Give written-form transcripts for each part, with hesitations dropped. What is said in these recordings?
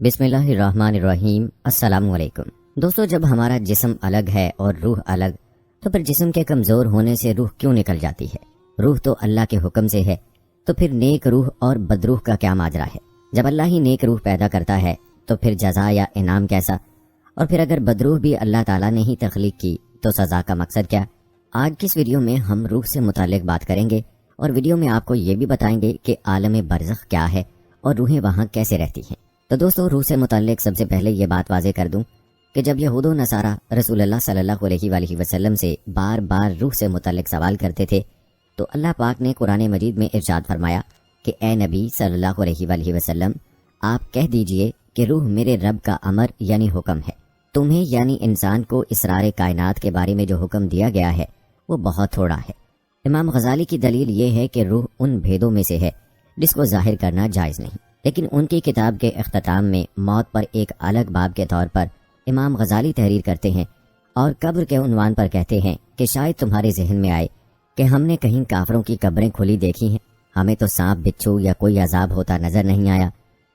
بسم اللہ الرحمن الرحیم۔ السلام علیکم دوستو، جب ہمارا جسم الگ ہے اور روح الگ، تو پھر جسم کے کمزور ہونے سے روح کیوں نکل جاتی ہے؟ روح تو اللہ کے حکم سے ہے، تو پھر نیک روح اور بدروح کا کیا ماجرا ہے؟ جب اللہ ہی نیک روح پیدا کرتا ہے تو پھر جزا یا انعام کیسا؟ اور پھر اگر بدروح بھی اللہ تعالیٰ نے ہی تخلیق کی تو سزا کا مقصد کیا؟ آج کی اس ویڈیو میں ہم روح سے متعلق بات کریں گے، اور ویڈیو میں آپ کو یہ بھی بتائیں گے کہ عالم برزخ کیا ہے اور روحیں وہاں کیسے رہتی ہیں۔ تو دوستو، روح سے متعلق سب سے پہلے یہ بات واضح کر دوں کہ جب یہود و نصارہ رسول اللہ صلی اللہ علیہ وآلہ وسلم سے بار بار روح سے متعلق سوال کرتے تھے، تو اللہ پاک نے قرآن مجید میں ارشاد فرمایا کہ اے نبی صلی اللہ علیہ وآلہ وسلم، آپ کہہ دیجئے کہ روح میرے رب کا امر یعنی حکم ہے۔ تمہیں یعنی انسان کو اسرار کائنات کے بارے میں جو حکم دیا گیا ہے وہ بہت تھوڑا ہے۔ امام غزالی کی دلیل یہ ہے کہ روح ان بھیدوں میں سے ہے جس کو ظاہر کرنا جائز نہیں، لیکن ان کی کتاب کے اختتام میں موت پر ایک الگ باب کے طور پر امام غزالی تحریر کرتے ہیں اور قبر کے عنوان پر کہتے ہیں کہ شاید تمہارے ذہن میں آئے کہ ہم نے کہیں کافروں کی قبریں کھلی دیکھی ہیں، ہمیں تو سانپ بچھو یا کوئی عذاب ہوتا نظر نہیں آیا،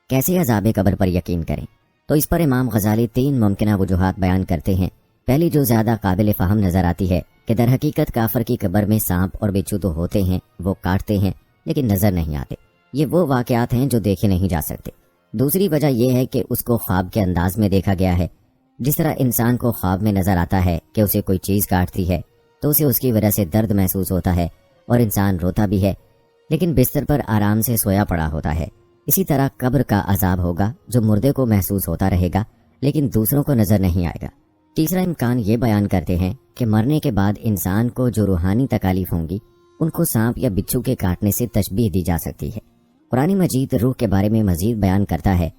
کیسے عذاب قبر پر یقین کریں؟ تو اس پر امام غزالی 3 ممکنہ وجوہات بیان کرتے ہیں۔ پہلی جو زیادہ قابل فہم نظر آتی ہے کہ در حقیقت کافر کی قبر میں سانپ اور بچھو تو ہوتے ہیں، وہ کاٹتے ہیں لیکن نظر نہیں آتے، یہ وہ واقعات ہیں جو دیکھے نہیں جا سکتے۔ دوسری وجہ یہ ہے کہ اس کو خواب کے انداز میں دیکھا گیا ہے، جس طرح انسان کو خواب میں نظر آتا ہے کہ اسے کوئی چیز کاٹتی ہے تو اسے اس کی وجہ سے درد محسوس ہوتا ہے اور انسان روتا بھی ہے، لیکن بستر پر آرام سے سویا پڑا ہوتا ہے۔ اسی طرح قبر کا عذاب ہوگا جو مردے کو محسوس ہوتا رہے گا لیکن دوسروں کو نظر نہیں آئے گا۔ تیسرا امکان یہ بیان کرتے ہیں کہ مرنے کے بعد انسان کو جو روحانی تکالیف ہوں گی ان کو سانپ یا بچھو کے کاٹنے سے تشبیہ دی جا سکتی ہے۔ قرآن مجید روح کے بارے میں مزید بیان کرتا ہے،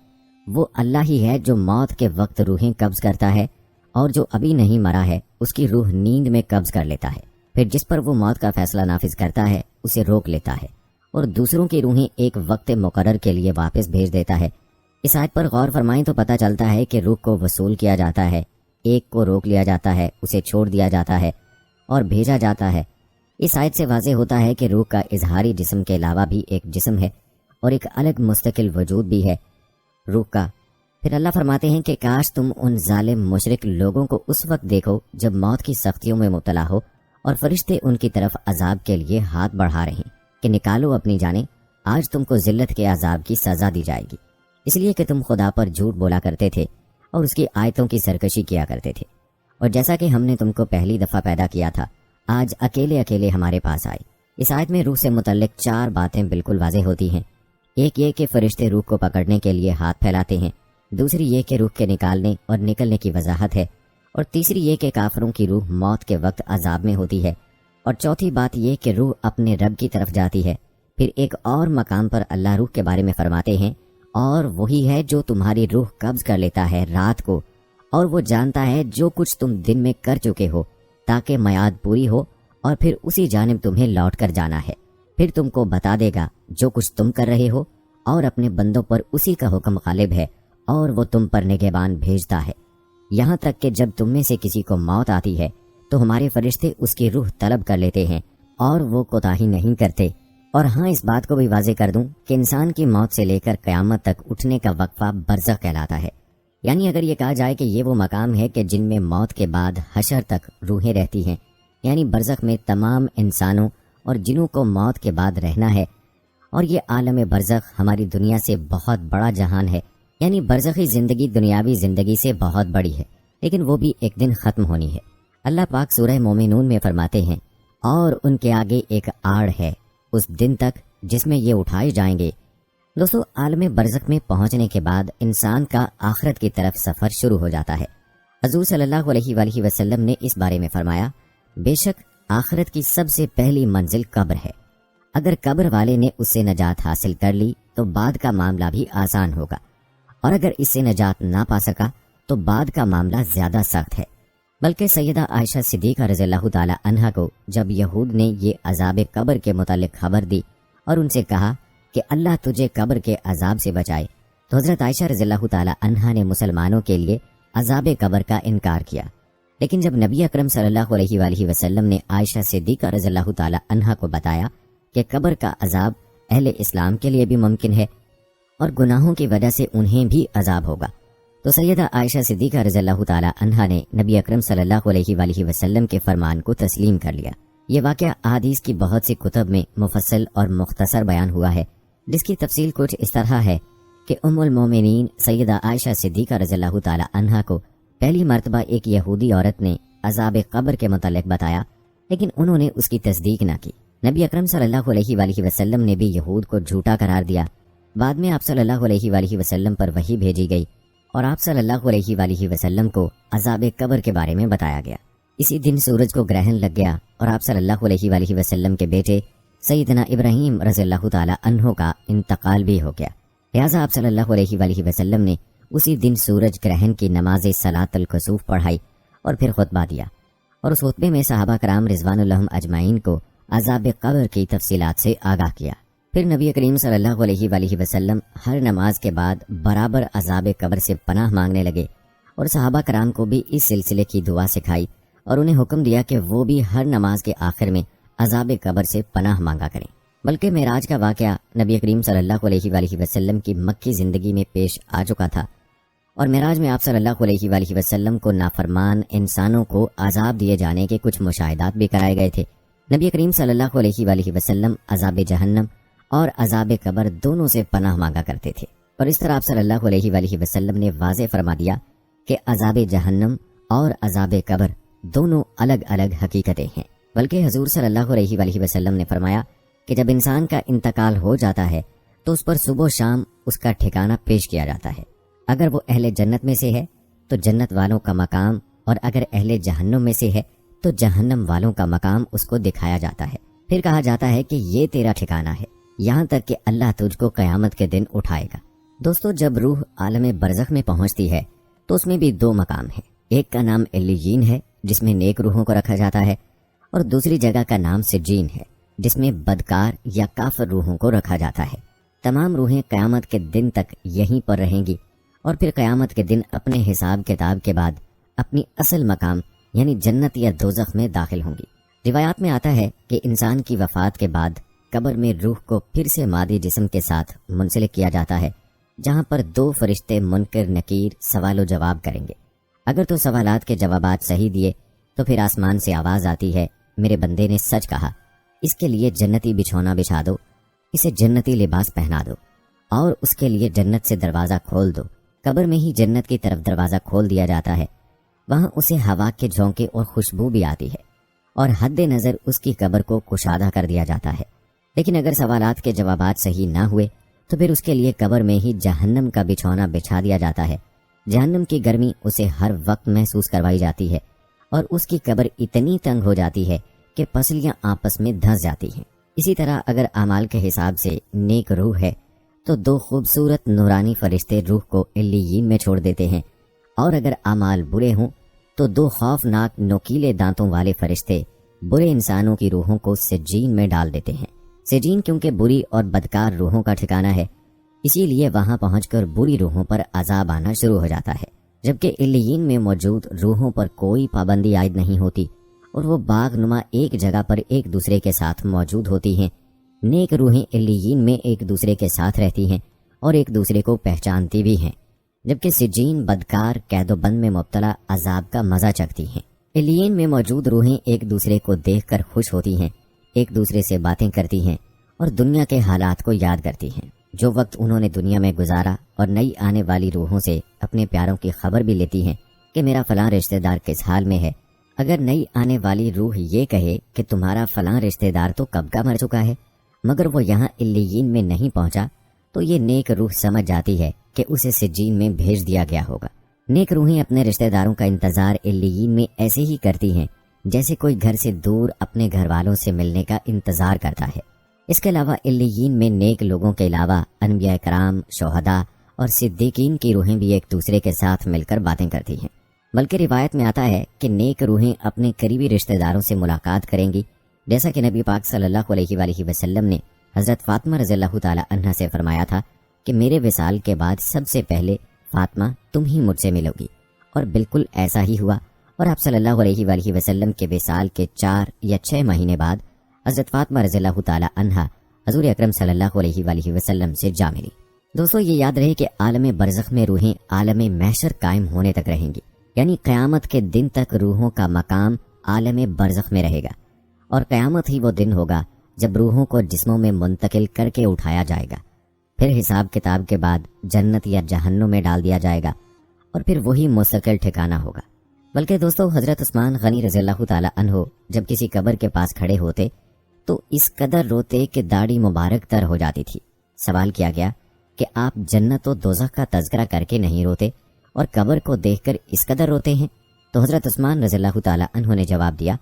وہ اللہ ہی ہے جو موت کے وقت روحیں قبض کرتا ہے، اور جو ابھی نہیں مرا ہے اس کی روح نیند میں قبض کر لیتا ہے، پھر جس پر وہ موت کا فیصلہ نافذ کرتا ہے اسے روک لیتا ہے اور دوسروں کی روحیں ایک وقت مقرر کے لیے واپس بھیج دیتا ہے۔ اس آیت پر غور فرمائیں تو پتہ چلتا ہے کہ روح کو وصول کیا جاتا ہے، ایک کو روک لیا جاتا ہے، اسے چھوڑ دیا جاتا ہے اور بھیجا جاتا ہے۔ اس آیت سے واضح ہوتا ہے کہ روح کا اظہاری جسم کے علاوہ بھی ایک جسم ہے اور ایک الگ مستقل وجود بھی ہے روح کا۔ پھر اللہ فرماتے ہیں کہ کاش تم ان ظالم مشرک لوگوں کو اس وقت دیکھو جب موت کی سختیوں میں مبتلا ہو اور فرشتے ان کی طرف عذاب کے لیے ہاتھ بڑھا رہے ہیں کہ نکالو اپنی جانیں، آج تم کو ذلت کے عذاب کی سزا دی جائے گی، اس لیے کہ تم خدا پر جھوٹ بولا کرتے تھے اور اس کی آیتوں کی سرکشی کیا کرتے تھے، اور جیسا کہ ہم نے تم کو پہلی دفعہ پیدا کیا تھا آج اکیلے اکیلے ہمارے پاس آئے۔ اس آیت میں روح سے متعلق 4 باتیں بالکل واضح ہوتی ہیں۔ ایک یہ کہ فرشتے روح کو پکڑنے کے لیے ہاتھ پھیلاتے ہیں، دوسری یہ کہ روح کے نکالنے اور نکلنے کی وضاحت ہے، اور تیسری یہ کہ کافروں کی روح موت کے وقت عذاب میں ہوتی ہے، اور چوتھی بات یہ کہ روح اپنے رب کی طرف جاتی ہے۔ پھر ایک اور مقام پر اللہ روح کے بارے میں فرماتے ہیں، اور وہی ہے جو تمہاری روح قبض کر لیتا ہے رات کو، اور وہ جانتا ہے جو کچھ تم دن میں کر چکے ہو تاکہ میعاد پوری ہو، اور پھر اسی جانب تمہیں لوٹ کر جانا ہے، پھر تم کو بتا دے گا جو کچھ تم کر رہے ہو، اور اپنے بندوں پر اسی کا حکم غالب ہے اور وہ تم پر نگہبان بھیجتا ہے، یہاں تک کہ جب تم میں سے کسی کو موت آتی ہے تو ہمارے فرشتے اس کی روح طلب کر لیتے ہیں اور وہ کوتاہی نہیں کرتے۔ اور ہاں، اس بات کو بھی واضح کر دوں کہ انسان کی موت سے لے کر قیامت تک اٹھنے کا وقفہ برزخ کہلاتا ہے، یعنی اگر یہ کہا جائے کہ یہ وہ مقام ہے کہ جن میں موت کے بعد حشر تک روحیں رہتی ہیں، یعنی برزخ میں تمام انسانوں اور جنوں کو موت کے بعد رہنا ہے، اور یہ عالم برزخ ہماری دنیا سے بہت بڑا جہان ہے، یعنی برزخی زندگی دنیاوی زندگی سے بہت بڑی ہے، لیکن وہ بھی ایک دن ختم ہونی ہے۔ اللہ پاک سورہ مومنون میں فرماتے ہیں، اور ان کے آگے ایک آڑ ہے اس دن تک جس میں یہ اٹھائے جائیں گے۔ دوستو، عالم برزخ میں پہنچنے کے بعد انسان کا آخرت کی طرف سفر شروع ہو جاتا ہے۔ حضور صلی اللہ علیہ وآلہ وسلم نے اس بارے میں فرمایا، بے شک آخرت کی سب سے پہلی منزل قبر ہے، اگر قبر والے نے اس سے نجات حاصل کر لی تو بعد کا معاملہ بھی آسان ہوگا، اور اگر اس سے نجات نہ پا سکا تو بعد کا معاملہ زیادہ سخت ہے۔ بلکہ سیدہ عائشہ صدیقہ رضی اللہ تعالی عنہا کو جب یہود نے یہ عذاب قبر کے متعلق خبر دی اور ان سے کہا کہ اللہ تجھے قبر کے عذاب سے بچائے، تو حضرت عائشہ رضی اللہ تعالی عنہا نے مسلمانوں کے لیے عذاب قبر کا انکار کیا، لیکن جب نبی اکرم صلی اللہ علیہ وآلہ وسلم نے عائشہ صدیقہ رضی اللہ تعالی عنہا کو بتایا کہ قبر کا عذاب اہل اسلام کے لیے بھی ممکن ہے اور گناہوں کی وجہ سے انہیں بھی عذاب ہوگا۔ تو سیدہ عائشہ صدیقہ رضی اللہ تعالی عنہا نے نبی اکرم صلی اللہ علیہ وآلہ وسلم کے فرمان کو تسلیم کر لیا۔ یہ واقعہ احادیث کی بہت سی کتب میں مفصل اور مختصر بیان ہوا ہے، جس کی تفصیل کچھ اس طرح ہے کہ ام المومنین سیدہ عائشہ صدیقہ رضی اللہ تعالی عنہا کو پہلی مرتبہ ایک یہودی عورت نے عذاب قبر کے متعلق بتایا، لیکن انہوں نے اس کی تصدیق نہ کی۔ نبی اکرم صلی اللہ علیہ وآلہ وسلم نے بھی یہود کو جھوٹا قرار دیا۔ بعد میں آپ صلی اللہ علیہ وآلہ وسلم پر وحی بھیجی گئی اور آپ صلی اللہ علیہ وآلہ وسلم کو عذاب قبر کے بارے میں بتایا گیا۔ اسی دن سورج کو گرہن لگ گیا اور آپ صلی اللہ علیہ وآلہ وسلم کے بیٹے سیدنا ابراہیم رضی اللہ تعالی عنہ کا انتقال بھی ہو گیا۔ لہٰذا آپ صلی اللہ علیہ وآلہ وسلم نے اسی دن سورج گرہن کی نماز صلاۃ الکسوف پڑھائی اور پھر خطبہ دیا، اور اس خطبے میں صحابہ کرام رضوان اللہ اجمعین کو عذاب قبر کی تفصیلات سے آگاہ کیا۔ پھر نبی کریم صلی اللہ علیہ وآلہ وسلم ہر نماز کے بعد برابر عذاب قبر سے پناہ مانگنے لگے، اور صحابہ کرام کو بھی اس سلسلے کی دعا سکھائی اور انہیں حکم دیا کہ وہ بھی ہر نماز کے آخر میں عذاب قبر سے پناہ مانگا کریں۔ بلکہ معراج کا واقعہ نبی کریم صلی اللہ علیہ وآلہ وسلم کی مکی زندگی میں پیش آ چکا تھا، اور معراج میں آپ صلی اللہ علیہ وآلہ وسلم کو نافرمان انسانوں کو عذاب دیے جانے کے کچھ مشاہدات بھی کرائے گئے تھے۔ نبی کریم صلی اللہ علیہ وآلہ وسلم عذاب جہنم اور عذاب قبر دونوں سے پناہ مانگا کرتے تھے، اور اس طرح آپ صلی اللہ علیہ وآلہ وسلم نے واضح فرما دیا کہ عذاب جہنم اور عذاب قبر دونوں الگ الگ حقیقتیں ہیں۔ بلکہ حضور صلی اللہ علیہ وآلہ وسلم نے فرمایا کہ جب انسان کا انتقال ہو جاتا ہے تو اس پر صبح و شام اس کا ٹھکانہ پیش کیا جاتا ہے۔ اگر وہ اہل جنت میں سے ہے تو جنت والوں کا مقام، اور اگر اہل جہنم میں سے ہے تو جہنم والوں کا مقام اس کو دکھایا جاتا ہے۔ پھر کہا جاتا ہے کہ یہ تیرا ٹھکانہ ہے، یہاں تک کہ اللہ تجھ کو قیامت کے دن اٹھائے گا۔ دوستو، جب روح عالم برزخ میں پہنچتی ہے تو اس میں بھی دو مقام ہیں۔ ایک کا نام علیین ہے، جس میں نیک روحوں کو رکھا جاتا ہے، اور دوسری جگہ کا نام سجین ہے، جس میں بدکار یا کافر روحوں کو رکھا جاتا ہے۔ تمام روحیں قیامت کے دن تک یہیں پر رہیں گی، اور پھر قیامت کے دن اپنے حساب کتاب کے بعد اپنی اصل مقام یعنی جنت یا دوزخ میں داخل ہوں گی۔ روایات میں آتا ہے کہ انسان کی وفات کے بعد قبر میں روح کو پھر سے مادی جسم کے ساتھ منسلک کیا جاتا ہے، جہاں پر دو فرشتے منکر نکیر سوال و جواب کریں گے۔ اگر تو سوالات کے جوابات صحیح دیے تو پھر آسمان سے آواز آتی ہے، میرے بندے نے سچ کہا، اس کے لیے جنتی بچھونا بچھا دو، اسے جنتی لباس پہنا دو، اور اس کے لیے جنت سے دروازہ کھول دو۔ قبر میں ہی جنت کی طرف دروازہ کھول دیا جاتا ہے، وہاں اسے ہوا کے جھونکے اور خوشبو بھی آتی ہے، اور حد نظر اس کی قبر کو کشادہ کر دیا جاتا ہے۔ لیکن اگر سوالات کے جوابات صحیح نہ ہوئے تو پھر اس کے لیے قبر میں ہی جہنم کا بچھونا بچھا دیا جاتا ہے۔ جہنم کی گرمی اسے ہر وقت محسوس کروائی جاتی ہے، اور اس کی قبر اتنی تنگ ہو جاتی ہے کہ پسلیاں آپس میں دھنس جاتی ہیں۔ اسی طرح اگر اعمال کے حساب سے نیک روح ہے تو دو خوبصورت نورانی فرشتے روح کو علیین میں چھوڑ دیتے ہیں، اور اگر اعمال برے ہوں تو دو خوفناک نوکیلے دانتوں والے فرشتے برے انسانوں کی روحوں کو سجین میں ڈال دیتے ہیں۔ سجین کیونکہ بری اور بدکار روحوں کا ٹھکانہ ہے، اسی لیے وہاں پہنچ کر بری روحوں پر عذاب آنا شروع ہو جاتا ہے، جبکہ علیین میں موجود روحوں پر کوئی پابندی عائد نہیں ہوتی، اور وہ باغ نما ایک جگہ پر ایک دوسرے کے ساتھ موجود ہوتی ہیں۔ نیک روحیں علیین میں ایک دوسرے کے ساتھ رہتی ہیں اور ایک دوسرے کو پہچانتی بھی ہیں، جبکہ سجین بدکار قید و بند میں مبتلا عذاب کا مزہ چکھتی ہیں۔ علیین میں موجود روحیں ایک دوسرے کو دیکھ کر خوش ہوتی ہیں، ایک دوسرے سے باتیں کرتی ہیں اور دنیا کے حالات کو یاد کرتی ہیں، جو وقت انہوں نے دنیا میں گزارا، اور نئی آنے والی روحوں سے اپنے پیاروں کی خبر بھی لیتی ہیں کہ میرا فلاں رشتہ دار کس حال میں ہے۔ اگر نئی آنے والی روح یہ کہے کہ تمہارا فلاں رشتہ دار تو کب کا مر چکا ہے، مگر وہ یہاں علیین میں نہیں پہنچا، تو یہ نیک روح سمجھ جاتی ہے کہ اسے سجین میں بھیج دیا گیا ہوگا۔ نیک روحیں اپنے رشتہ داروں کا انتظار علیین میں ایسے ہی کرتی ہیں جیسے کوئی گھر سے دور اپنے گھر والوں سے ملنے کا انتظار کرتا ہے۔ اس کے علاوہ علیین میں نیک لوگوں کے علاوہ انبیاء کرام، شہداء اور صدیقین کی روحیں بھی ایک دوسرے کے ساتھ مل کر باتیں کرتی ہیں۔ بلکہ روایت میں آتا ہے کہ نیک روحیں اپنے قریبی رشتہ داروں سے ملاقات کریں گی، جیسا کہ نبی پاک صلی اللہ علیہ وآلہ وسلم نے حضرت فاطمہ رضی اللہ تعالی عنہا سے فرمایا تھا کہ میرے وصال کے بعد سب سے پہلے فاطمہ تم ہی مجھ سے ملو گی، اور بالکل ایسا ہی ہوا، اور آپ صلی اللہ علیہ وآلہ وسلم کے وصال کے 4 یا 6 مہینے بعد حضرت فاطمہ رضی اللہ تعالی عنہا حضور اکرم صلی اللہ علیہ وآلہ وسلم سے جا ملی۔ دوستو یہ یاد رہے کہ عالم برزخ میں روحیں عالم محشر قائم ہونے تک رہیں گی، یعنی قیامت کے دن تک روحوں کا مقام عالم برزخ میں رہے گا، اور قیامت ہی وہ دن ہوگا جب روحوں کو جسموں میں منتقل کر کے اٹھایا جائے گا، پھر حساب کتاب کے بعد جنت یا جہنم میں ڈال دیا جائے گا، اور پھر وہی مستقل ٹھکانہ ہوگا۔ بلکہ دوستو حضرت عثمان غنی رضی اللہ تعالی عنہ جب کسی قبر کے پاس کھڑے ہوتے تو اس قدر روتے کہ داڑھی مبارک تر ہو جاتی تھی۔ سوال کیا گیا کہ آپ جنت و دوزخ کا تذکرہ کر کے نہیں روتے اور قبر کو دیکھ کر اس قدر روتے ہیں؟ تو حضرت عثمان رضی اللہ تعالی عنہ نے جواب دیا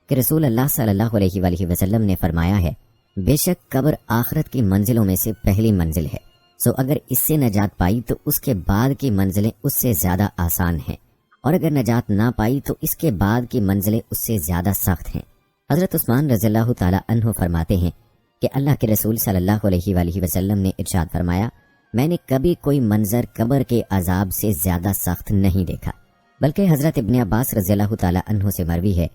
کہ رسول اللہ صلی اللہ علیہ وآلہ وسلم نے فرمایا ہے، بے شک قبر آخرت کی منزلوں میں سے پہلی منزل ہے، سو اگر اس سے نجات پائی تو اس کے بعد کی منزلیں اس سے زیادہ آسان ہیں، اور اگر نجات نہ پائی تو اس کے بعد کی منزلیں اس سے زیادہ سخت ہیں۔ حضرت عثمان رضی اللہ تعالی عنہ فرماتے ہیں کہ اللہ کے رسول صلی اللہ علیہ وآلہ وسلم نے ارشاد فرمایا، میں نے کبھی کوئی منظر قبر کے عذاب سے زیادہ سخت نہیں دیکھا۔ بلکہ حضرت ابن عباس رضی اللہ تعالی عنہ سے مروی ہے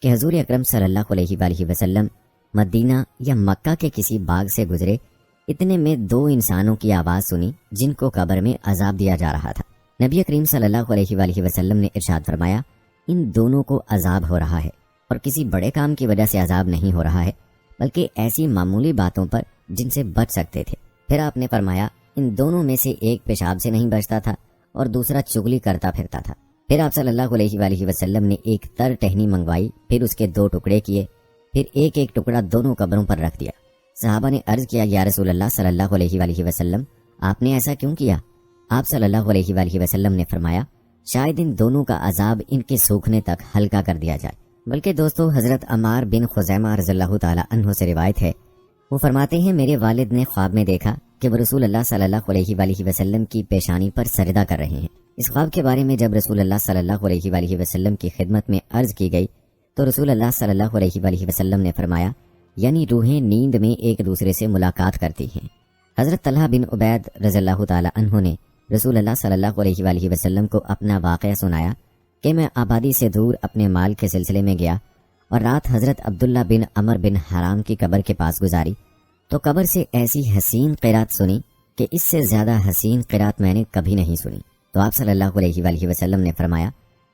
کہ حضور اکرم صلی اللہ علیہ وآلہ وسلم مدینہ یا مکہ کے کسی باغ سے گزرے، اتنے میں دو انسانوں کی آواز سنی جن کو قبر میں عذاب دیا جا رہا تھا۔ نبی کریم صلی اللہ علیہ وآلہ وسلم نے ارشاد فرمایا، ان دونوں کو عذاب ہو رہا ہے، اور کسی بڑے کام کی وجہ سے عذاب نہیں ہو رہا ہے، بلکہ ایسی معمولی باتوں پر جن سے بچ سکتے تھے۔ پھر آپ نے فرمایا، ان دونوں میں سے ایک پیشاب سے نہیں بچتا تھا اور دوسرا چغلی کرتا پھرتا تھا۔ پھر آپ صلی اللہ علیہ وآلہ وسلم نے ایک تر ٹہنی منگوائی، پھر اس کے دو ٹکڑے کیے، پھر ایک ایک ٹکڑا دونوں قبروں پر رکھ دیا۔ صحابہ نے عرض کیا، یا رسول اللہ صلی اللہ علیہ وآلہ وسلم، آپ نے ایسا کیوں کیا؟ آپ صلی اللہ علیہ وآلہ وسلم نے فرمایا، شاید ان دونوں کا عذاب ان کے سوکھنے تک ہلکا کر دیا جائے۔ بلکہ دوستو حضرت عمار بن خزیمہ رضی اللہ تعالی عنہ سے روایت ہے، وہ فرماتے ہیں، میرے والد نے خواب میں دیکھا کہ وہ رسول اللہ صلی اللہ علیہ وآلہ وسلم کی پیشانی پر سجدہ کر رہے ہیں۔ اس خواب کے بارے میں جب رسول اللہ صلی اللہ علیہ وآلہ وسلم کی خدمت میں عرض کی گئی تو رسول اللہ صلی اللہ علیہ وآلہ وسلم نے فرمایا، یعنی روحیں نیند میں ایک دوسرے سے ملاقات کرتی ہیں۔ حضرت طلحہ بن عبید رضی اللہ تعالی عنہ نے رسول اللہ صلی اللہ علیہ وآلہ وسلم کو اپنا واقعہ سنایا کہ میں آبادی سے دور اپنے مال کے سلسلے میں گیا اور رات حضرت عبداللہ بن عمر بن حرام کی قبر کے پاس گزاری تو قبر سے ایسی حسین قرات سنی کہ اس سے زیادہ حسین قرات میں نے کبھی نہیں سنی۔ تو آپ صلی اللہ علیہ وآلہ وسلم نے فرمایا،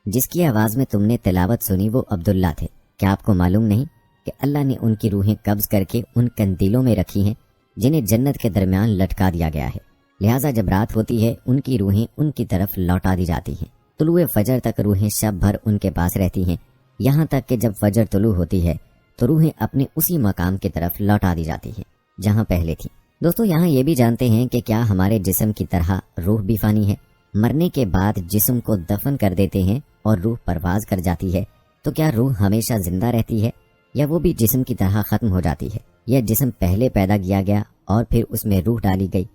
جس کی آواز میں تم نے تلاوت سنی وہ عبداللہ تھے، کیا آپ کو معلوم نہیں کہ اللہ نے ان کی روحیں قبض کر کے ان قندیلوں میں رکھی ہیں جنہیں جنت کے درمیان لٹکا دیا گیا ہے، لہٰذا جب رات ہوتی ہے ان کی روحیں ان کی طرف لوٹا دی جاتی ہیں، طلوع فجر تک روحیں شب بھر ان کے پاس رہتی ہیں، یہاں تک کہ جب فجر طلوع ہوتی ہے تو روحیں اپنے اسی مقام کی طرف لوٹا دی جاتی ہیں جہاں پہلے تھی۔ دوستو یہاں یہ بھی جانتے ہیں کہ کیا ہمارے جسم کی طرح روح بھی فانی ہے؟ مرنے کے بعد جسم کو دفن کر دیتے ہیں اور روح پرواز کر جاتی ہے، تو کیا روح ہمیشہ زندہ رہتی ہے یا وہ بھی جسم کی طرح ختم ہو جاتی ہے، یا جسم پہلے پیدا کیا گیا اور پھر اس میں روح ڈالی گئی؟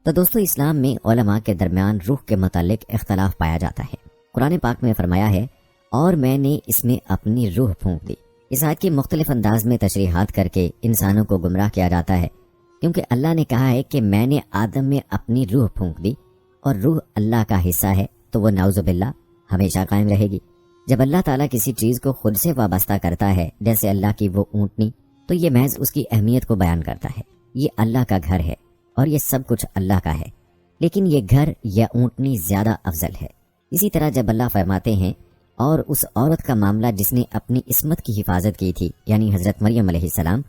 تو دوستو اسلام میں علماء کے درمیان روح کے متعلق اختلاف پایا جاتا ہے۔ قرآن پاک میں فرمایا ہے، اور میں نے اس میں اپنی روح پھونک دی۔ اس آیت کی مختلف انداز میں تشریحات کر کے انسانوں کو گمراہ کیا جاتا ہے، کیونکہ اللہ نے کہا ہے کہ میں نے آدم میں اپنی روح پھونک دی، اور روح اللہ کا حصہ ہے تو وہ نعوذ باللہ ہمیشہ قائم رہے گی۔ جب اللہ تعالیٰ کسی چیز کو خود سے وابستہ کرتا ہے، جیسے اللہ کی وہ اونٹنی، تو یہ محض اس کی اہمیت کو بیان کرتا ہے۔ یہ اللہ کا گھر ہے اور یہ سب کچھ اللہ کا ہے، لیکن یہ گھر یا اونٹنی زیادہ افضل ہے۔ اسی طرح جب اللہ فرماتے ہیں، اور اس عورت کا معاملہ جس نے اپنی عصمت کی حفاظت کی تھی، یعنی حضرت مریم علیہ السلام،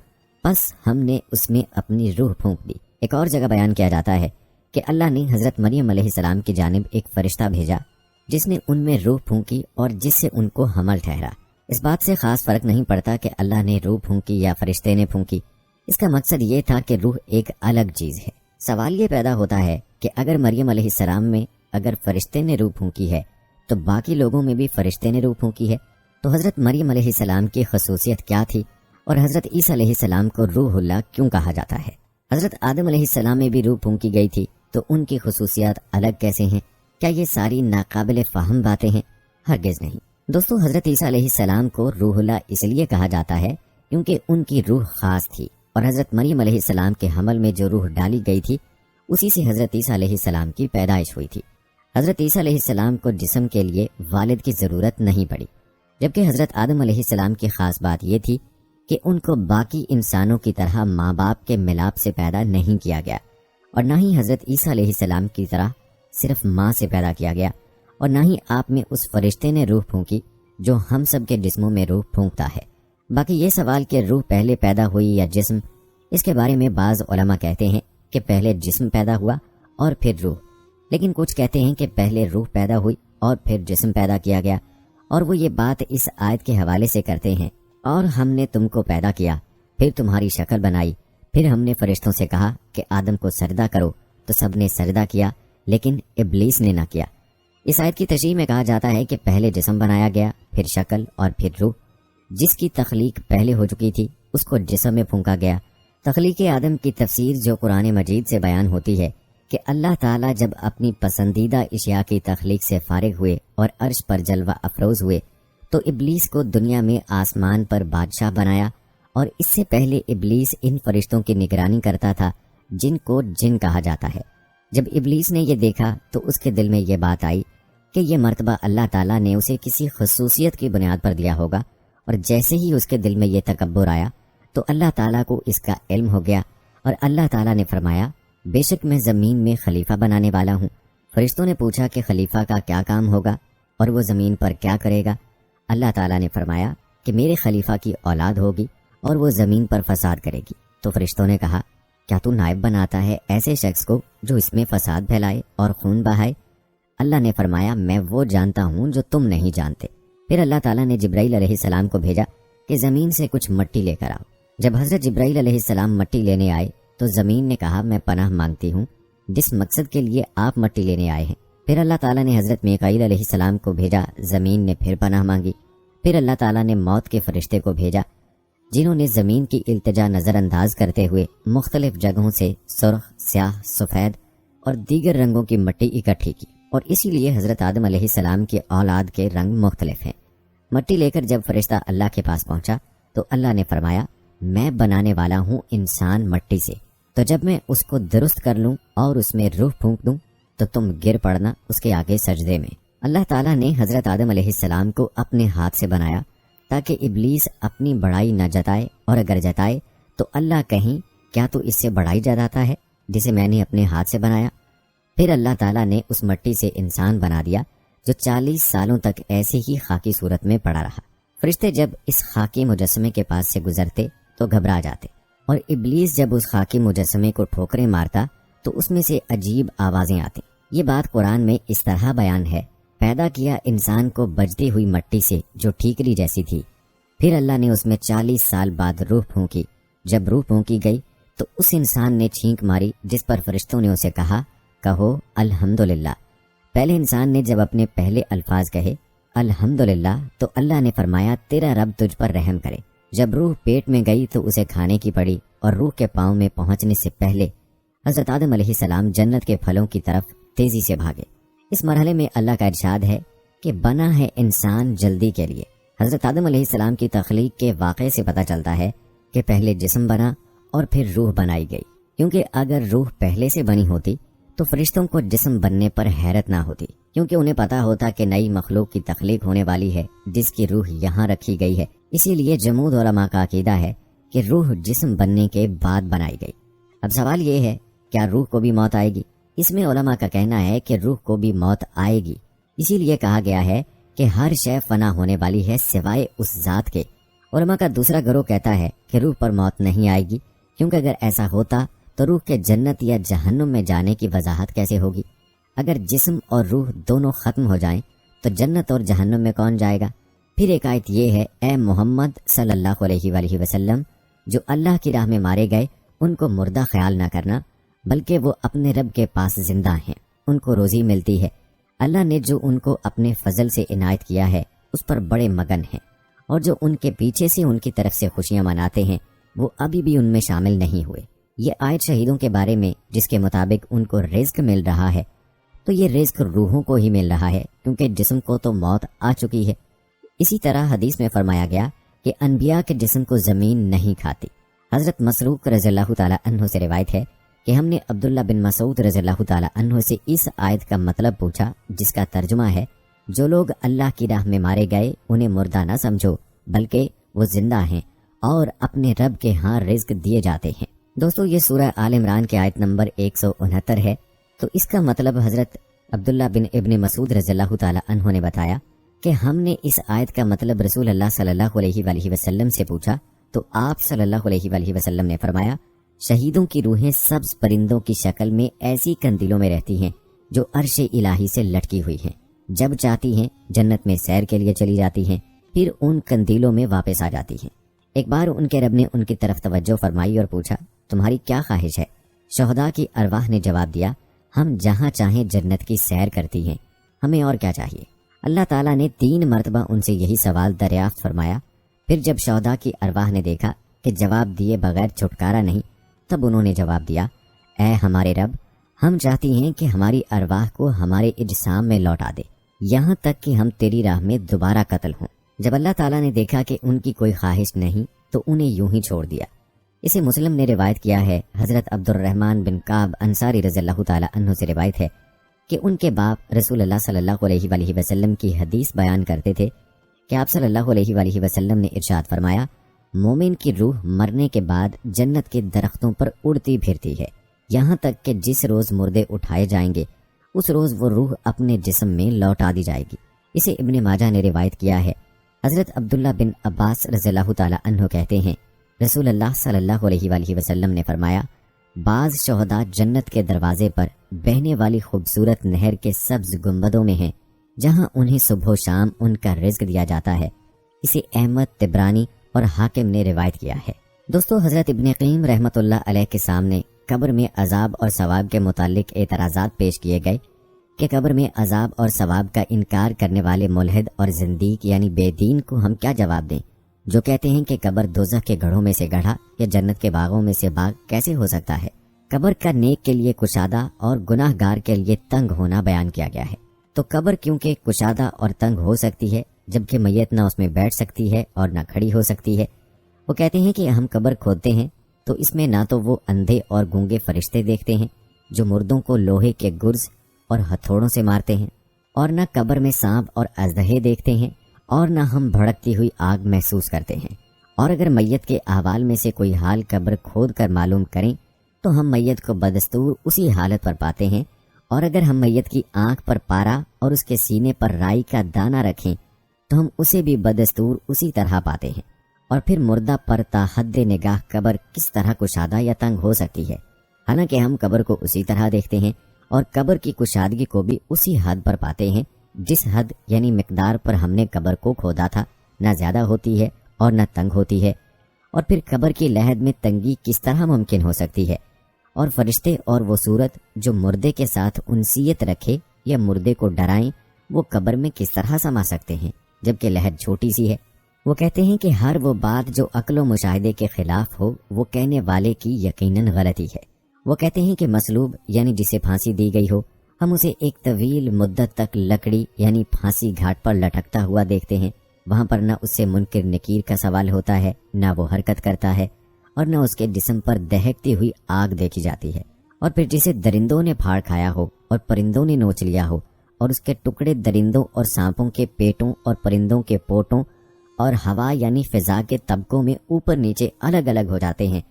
بس ہم نے اس میں اپنی روح پھونک دی۔ ایک اور جگہ بیان کیا جاتا ہے کہ اللہ نے حضرت مریم علیہ السلام کی جانب ایک فرشتہ بھیجا جس نے ان میں روح پھونکی اور جس سے ان کو حمل ٹھہرا۔ اس بات سے خاص فرق نہیں پڑتا کہ اللہ نے روح پھونکی یا فرشتے نے پھونکی، اس کا مقصد یہ تھا کہ روح ایک الگ چیز ہے۔ سوال یہ پیدا ہوتا ہے کہ اگر مریم علیہ السلام میں اگر فرشتے نے روح پھونکی ہے تو باقی لوگوں میں بھی فرشتے نے روح پھونکی ہے، تو حضرت مریم علیہ السلام کی خصوصیت کیا تھی اور حضرت عیسیٰ علیہ السلام کو روح اللہ کیوں کہا جاتا ہے؟ حضرت آدم علیہ السلام میں بھی روح پھونکی گئی تھی، تو ان کی خصوصیات الگ کیسے ہیں؟ کیا یہ ساری ناقابل فہم باتیں ہیں؟ ہرگز نہیں۔ دوستو حضرت عیسیٰ علیہ السلام کو روح اللہ اس لیے کہا جاتا ہے کیونکہ ان کی روح خاص تھی، اور حضرت مریم علیہ السلام کے حمل میں جو روح ڈالی گئی تھی اسی سے حضرت عیسیٰ علیہ السلام کی پیدائش ہوئی تھی۔ حضرت عیسیٰ علیہ السلام کو جسم کے لیے والد کی ضرورت نہیں پڑی، جبکہ حضرت آدم علیہ السلام کی خاص بات یہ تھی کہ ان کو باقی انسانوں کی طرح ماں باپ کے ملاپ سے پیدا نہیں کیا گیا، اور نہ ہی حضرت عیسیٰ علیہ السلام کی طرح صرف ماں سے پیدا کیا گیا، اور نہ ہی آپ میں اس فرشتے نے روح پھونکی جو ہم سب کے جسموں میں روح پھونکتا ہے۔ باقی یہ سوال کہ روح پہلے پیدا ہوئی یا جسم، اس کے بارے میں بعض علماء کہتے ہیں کہ پہلے جسم پیدا ہوا اور پھر روح، لیکن کچھ کہتے ہیں کہ پہلے روح پیدا ہوئی اور پھر جسم پیدا کیا گیا، اور وہ یہ بات اس آیت کے حوالے سے کرتے ہیں، اور ہم نے تم کو پیدا کیا، پھر تمہاری شکل بنائی، پھر ہم نے فرشتوں سے کہا کہ آدم کو سجدہ کرو تو سب نے سجدہ کیا لیکن ابلیس نے نہ کیا۔ اس آیت کی تشریح میں کہا جاتا ہے کہ پہلے جسم بنایا گیا، پھر شکل اور پھر روح۔ جس کی تخلیق پہلے ہو چکی تھی اس کو جسم میں پھونکا گیا۔ تخلیق آدم کی تفسیر جو قرآن مجید سے بیان ہوتی ہے کہ اللہ تعالیٰ جب اپنی پسندیدہ اشیاء کی تخلیق سے فارغ ہوئے اور عرش پر جلوہ افروز ہوئے تو ابلیس کو دنیا میں آسمان پر بادشاہ بنایا، اور اس سے پہلے ابلیس ان فرشتوں کی نگرانی کرتا تھا جن کو جن کہا جاتا ہے۔ جب ابلیس نے یہ دیکھا تو اس کے دل میں یہ بات آئی کہ یہ مرتبہ اللہ تعالیٰ نے اسے کسی خصوصیت کی بنیاد پر دیا ہوگا، اور جیسے ہی اس کے دل میں یہ تکبر آیا تو اللہ تعالیٰ کو اس کا علم ہو گیا، اور اللہ تعالیٰ نے فرمایا بے شک میں زمین میں خلیفہ بنانے والا ہوں۔ فرشتوں نے پوچھا کہ خلیفہ کا کیا کام ہوگا اور وہ زمین پر کیا کرے گا؟ اللہ تعالیٰ نے فرمایا کہ میرے خلیفہ کی اولاد ہوگی اور وہ زمین پر فساد کرے گی۔ تو فرشتوں نے کہا کیا تو نائب بناتا ہے ایسے شخص کو جو اس میں فساد پھیلائے اور خون بہائے؟ اللہ نے فرمایا میں وہ جانتا ہوں جو تم نہیں جانتے۔ پھر اللہ تعالیٰ نے جبرائیل علیہ السلام کو بھیجا کہ زمین سے کچھ مٹی لے کر آؤ۔ جب حضرت جبرائیل علیہ السلام مٹی لینے آئے تو زمین نے کہا میں پناہ مانگتی ہوں جس مقصد کے لیے آپ مٹی لینے آئے ہیں۔ پھر اللہ تعالیٰ نے حضرت میکائیل علیہ السلام کو بھیجا، زمین نے پھر پناہ مانگی۔ پھر اللہ تعالیٰ نے موت کے فرشتے کو بھیجا جنہوں نے زمین کی التجا نظر انداز کرتے ہوئے مختلف جگہوں سے سرخ، سیاہ، سفید اور دیگر رنگوں کی مٹی اکٹھی کی، اور اسی لیے حضرت آدم علیہ السلام کی اولاد کے رنگ مختلف ہیں۔ مٹی لے کر جب فرشتہ اللہ کے پاس پہنچا تو اللہ نے فرمایا میں بنانے والا ہوں انسان مٹی سے، تو جب میں اس کو درست کر لوں اور اس میں روح پھونک دوں تو تم گر پڑنا اس کے آگے سجدے میں۔ اللہ تعالیٰ نے حضرت آدم علیہ السلام کو اپنے ہاتھ سے بنایا تاکہ ابلیس اپنی بڑائی نہ جتائے، اور اگر جتائے تو اللہ کہیں کیا تو اس سے بڑائی جتاتا ہے جسے میں نے اپنے ہاتھ سے بنایا؟ پھر اللہ تعالیٰ نے اس مٹی سے انسان بنا دیا جو 40 سالوں تک ایسے ہی خاکی صورت میں پڑا رہا۔ فرشتے جب اس خاکی مجسمے کے پاس سے گزرتے تو گھبرا جاتے، اور ابلیس جب اس خاکی مجسمے کو ٹھوکریں مارتا تو اس میں سے عجیب آوازیں آتی۔ یہ بات قرآن میں اس طرح بیان ہے، پیدا کیا انسان کو بجتی ہوئی مٹی سے جو ٹھیکری جیسی تھی، پھر اللہ نے اس میں 40 سال بعد روح پھونکی۔ جب روح پھونکی گئی تو اس انسان نے چھینک ماری جس پر فرشتوں نے اسے کہا کہو الحمدللہ۔ پہلے انسان نے جب اپنے پہلے الفاظ کہے الحمدللہ تو اللہ نے فرمایا تیرا رب تجھ پر رحم کرے۔ جب روح پیٹ میں گئی تو اسے کھانے کی پڑی، اور روح کے پاؤں میں پہنچنے سے پہلے حضرت آدم علیہ السلام جنت کے پھلوں کی طرف تیزی سے بھاگے۔ اس مرحلے میں اللہ کا ارشاد ہے کہ بنا ہے انسان جلدی کے لیے۔ حضرت آدم علیہ السلام کی تخلیق کے واقعے سے پتہ چلتا ہے کہ پہلے جسم بنا اور پھر روح بنائی گئی، کیونکہ اگر روح پہلے سے بنی ہوتی تو فرشتوں کو جسم بننے پر حیرت نہ ہوتی، کیونکہ انہیں پتا ہوتا کہ نئی مخلوق کی تخلیق ہونے والی ہے جس کی روح یہاں رکھی گئی ہے۔ اسی لیے جمود علماء کا عقیدہ ہے کہ روح جسم بننے کے بعد بنائی گئی۔ اب سوال یہ ہے کیا روح کو بھی موت آئے گی؟ اس میں علماء کا کہنا ہے کہ روح کو بھی موت آئے گی، اسی لیے کہا گیا ہے کہ ہر شے فنا ہونے والی ہے سوائے اس ذات کے۔ علماء کا دوسرا گروہ کہتا ہے کہ روح پر موت نہیں آئے گی، کیونکہ اگر ایسا ہوتا تو روح کے جنت یا جہنم میں جانے کی وضاحت کیسے ہوگی؟ اگر جسم اور روح دونوں ختم ہو جائیں تو جنت اور جہنم میں کون جائے گا؟ پھر ایک آیت یہ ہے اے محمد صلی اللہ علیہ وآلہ وسلم، جو اللہ کی راہ میں مارے گئے ان کو مردہ خیال نہ کرنا، بلکہ وہ اپنے رب کے پاس زندہ ہیں، ان کو روزی ملتی ہے۔ اللہ نے جو ان کو اپنے فضل سے عنایت کیا ہے اس پر بڑے مگن ہیں، اور جو ان کے پیچھے سے ان کی طرف سے خوشیاں مناتے ہیں وہ ابھی بھی ان میں شامل نہیں ہوئے۔ یہ آیت شہیدوں کے بارے میں جس کے مطابق ان کو رزق مل رہا ہے، تو یہ رزق روحوں کو ہی مل رہا ہے، کیونکہ جسم کو تو موت آ چکی ہے۔ اسی طرح حدیث میں فرمایا گیا کہ انبیاء کے جسم کو زمین نہیں کھاتی۔ حضرت مسروق رضی اللہ تعالی عنہ سے روایت ہے کہ ہم نے عبداللہ بن مسعود رضی اللہ تعالی عنہ سے اس آیت کا مطلب پوچھا، جس کا ترجمہ ہے جو لوگ اللہ کی راہ میں مارے گئے انہیں مردہ نہ سمجھو، بلکہ وہ زندہ ہیں اور اپنے رب کے ہاں رزق دیے جاتے ہیں۔ دوستو یہ سورہ آل عمران کے آیت نمبر 169 ہے۔ تو اس کا مطلب حضرت عبداللہ بن ابن مسعود رضی اللہ تعالی عنہ نے بتایا کہ ہم نے اس آیت کا مطلب رسول اللہ صلی اللہ علیہ وآلہ وسلم سے پوچھا تو آپ صلی اللہ علیہ وآلہ وسلم نے فرمایا شہیدوں کی روحیں سبز پرندوں کی شکل میں ایسی قندیلوں میں رہتی ہیں جو عرش الہی سے لٹکی ہوئی ہیں، جب چاہتی ہیں جنت میں سیر کے لیے چلی جاتی ہیں، پھر ان قندیلوں میں واپس آ جاتی ہیں۔ ایک بار ان کے رب نے ان کی طرف توجہ فرمائی اور پوچھا تمہاری کیا خواہش ہے؟ شہداء کی ارواح نے جواب دیا ہم جہاں چاہیں جنت کی سیر کرتی ہیں، ہمیں اور کیا چاہیے؟ اللہ تعالیٰ نے 3 مرتبہ ان سے یہی سوال دریافت فرمایا۔ پھر جب شہداء کی ارواح نے دیکھا کہ جواب دیے بغیر چھٹکارا نہیں، تب انہوں نے جواب دیا اے ہمارے رب، ہم چاہتی ہیں کہ ہماری ارواح کو ہمارے اجسام میں لوٹا دے، یہاں تک کہ ہم تیری راہ میں دوبارہ قتل ہوں۔ جب اللہ تعالیٰ نے دیکھا کہ ان کی کوئی خواہش نہیں تو انہیں یوں ہی چھوڑ دیا۔ اسے مسلم نے روایت کیا ہے۔ حضرت عبد الرحمن بن کعب انصاری رضی اللہ تعالی عنہ سے روایت ہے کہ ان کے باپ رسول اللہ صلی اللہ علیہ وآلہ وسلم کی حدیث بیان کرتے تھے کہ آپ صلی اللہ علیہ وآلہ وسلم نے ارشاد فرمایا مومن کی روح مرنے کے بعد جنت کے درختوں پر اڑتی پھرتی ہے، یہاں تک کہ جس روز مردے اٹھائے جائیں گے اس روز وہ روح اپنے جسم میں لوٹا دی جائے گی۔ اسے ابن ماجہ نے روایت کیا ہے۔ حضرت عبداللہ بن عباس رضی اللہ تعالی عنہ کہتے ہیں رسول اللہ صلی اللہ علیہ وآلہ وسلم نے فرمایا بعض شہداء جنت کے دروازے پر بہنے والی خوبصورت نہر کے سبز گنبدوں میں ہیں جہاں انہیں صبح و شام ان کا رزق دیا جاتا ہے۔ اسے احمد طبرانی اور حاکم نے روایت کیا ہے۔ دوستو حضرت ابن قیم رحمۃ اللہ علیہ کے سامنے قبر میں عذاب اور ثواب کے متعلق اعتراضات پیش کیے گئے کہ قبر میں عذاب اور ثواب کا انکار کرنے والے ملحد اور زندیق یعنی بے دین کو ہم کیا جواب دیں، جو کہتے ہیں کہ قبر دوزخ کے گڑھوں میں سے گڑھا یا جنت کے باغوں میں سے باغ کیسے ہو سکتا ہے؟ قبر کا نیک کے لیے کشادہ اور گناہ گار کے لیے تنگ ہونا بیان کیا گیا ہے۔ تو قبر کیونکہ کشادہ اور تنگ ہو سکتی ہے جبکہ میت نہ اس میں بیٹھ سکتی ہے اور نہ کھڑی ہو سکتی ہے، وہ کہتے ہیں کہ ہم قبر کھودتے ہیں تو اس میں نہ تو وہ اندھے اور گونگے فرشتے دیکھتے ہیں جو مردوں کو لوہے کے گرز اور ہتھوڑوں سے مارتے ہیں، اور نہ قبر میں سانپ اور اژدہے دیکھتے ہیں، اور نہ ہم بھڑکتی ہوئی آگ محسوس کرتے ہیں۔ اور اگر میت کے احوال میں سے کوئی حال قبر کھود کر معلوم کریں تو ہم میت کو بدستور اسی حالت پر پاتے ہیں، اور اگر ہم میت کی آنکھ پر پارا اور اس کے سینے پر رائی کا دانہ رکھیں تو ہم اسے بھی بدستور اسی طرح پاتے ہیں۔ اور پھر مردہ پر تا حد نگاہ قبر کس طرح کشادہ یا تنگ ہو سکتی ہے؟ حالانکہ ہم قبر کو اسی طرح دیکھتے ہیں اور قبر کی کشادگی کو بھی اسی حد پر پاتے ہیں جس حد یعنی مقدار پر ہم نے قبر کو کھودا تھا، نہ زیادہ ہوتی ہے اور نہ تنگ ہوتی ہے۔ اور پھر قبر کی لحد میں تنگی کس طرح ممکن ہو سکتی ہے؟ اور فرشتے اور وہ صورت جو مردے کے ساتھ انسیت رکھے یا مردے کو ڈرائیں وہ قبر میں کس طرح سما سکتے ہیں جبکہ لحد چھوٹی سی ہے؟ وہ کہتے ہیں کہ ہر وہ بات جو عقل و مشاہدے کے خلاف ہو وہ کہنے والے کی یقیناً غلطی ہے۔ وہ کہتے ہیں کہ مصلوب یعنی جسے پھانسی دی گئی ہو ہم اسے ایک طویل مدت تک لکڑی یعنی پھانسی گھاٹ پر لٹکتا ہوا دیکھتے ہیں، وہاں پر نہ اس سے منکر نکیر کا سوال ہوتا ہے، نہ وہ حرکت کرتا ہے، اور نہ اس کے جسم پر دہکتی ہوئی آگ دیکھی جاتی ہے۔ اور پھر جسے درندوں نے پھاڑ کھایا ہو اور پرندوں نے نوچ لیا ہو اور اس کے ٹکڑے درندوں اور سانپوں کے پیٹوں اور پرندوں کے پوٹوں اور ہوا یعنی فضا کے طبقوں میں اوپر نیچے الگ الگ ہو جاتے ہیں،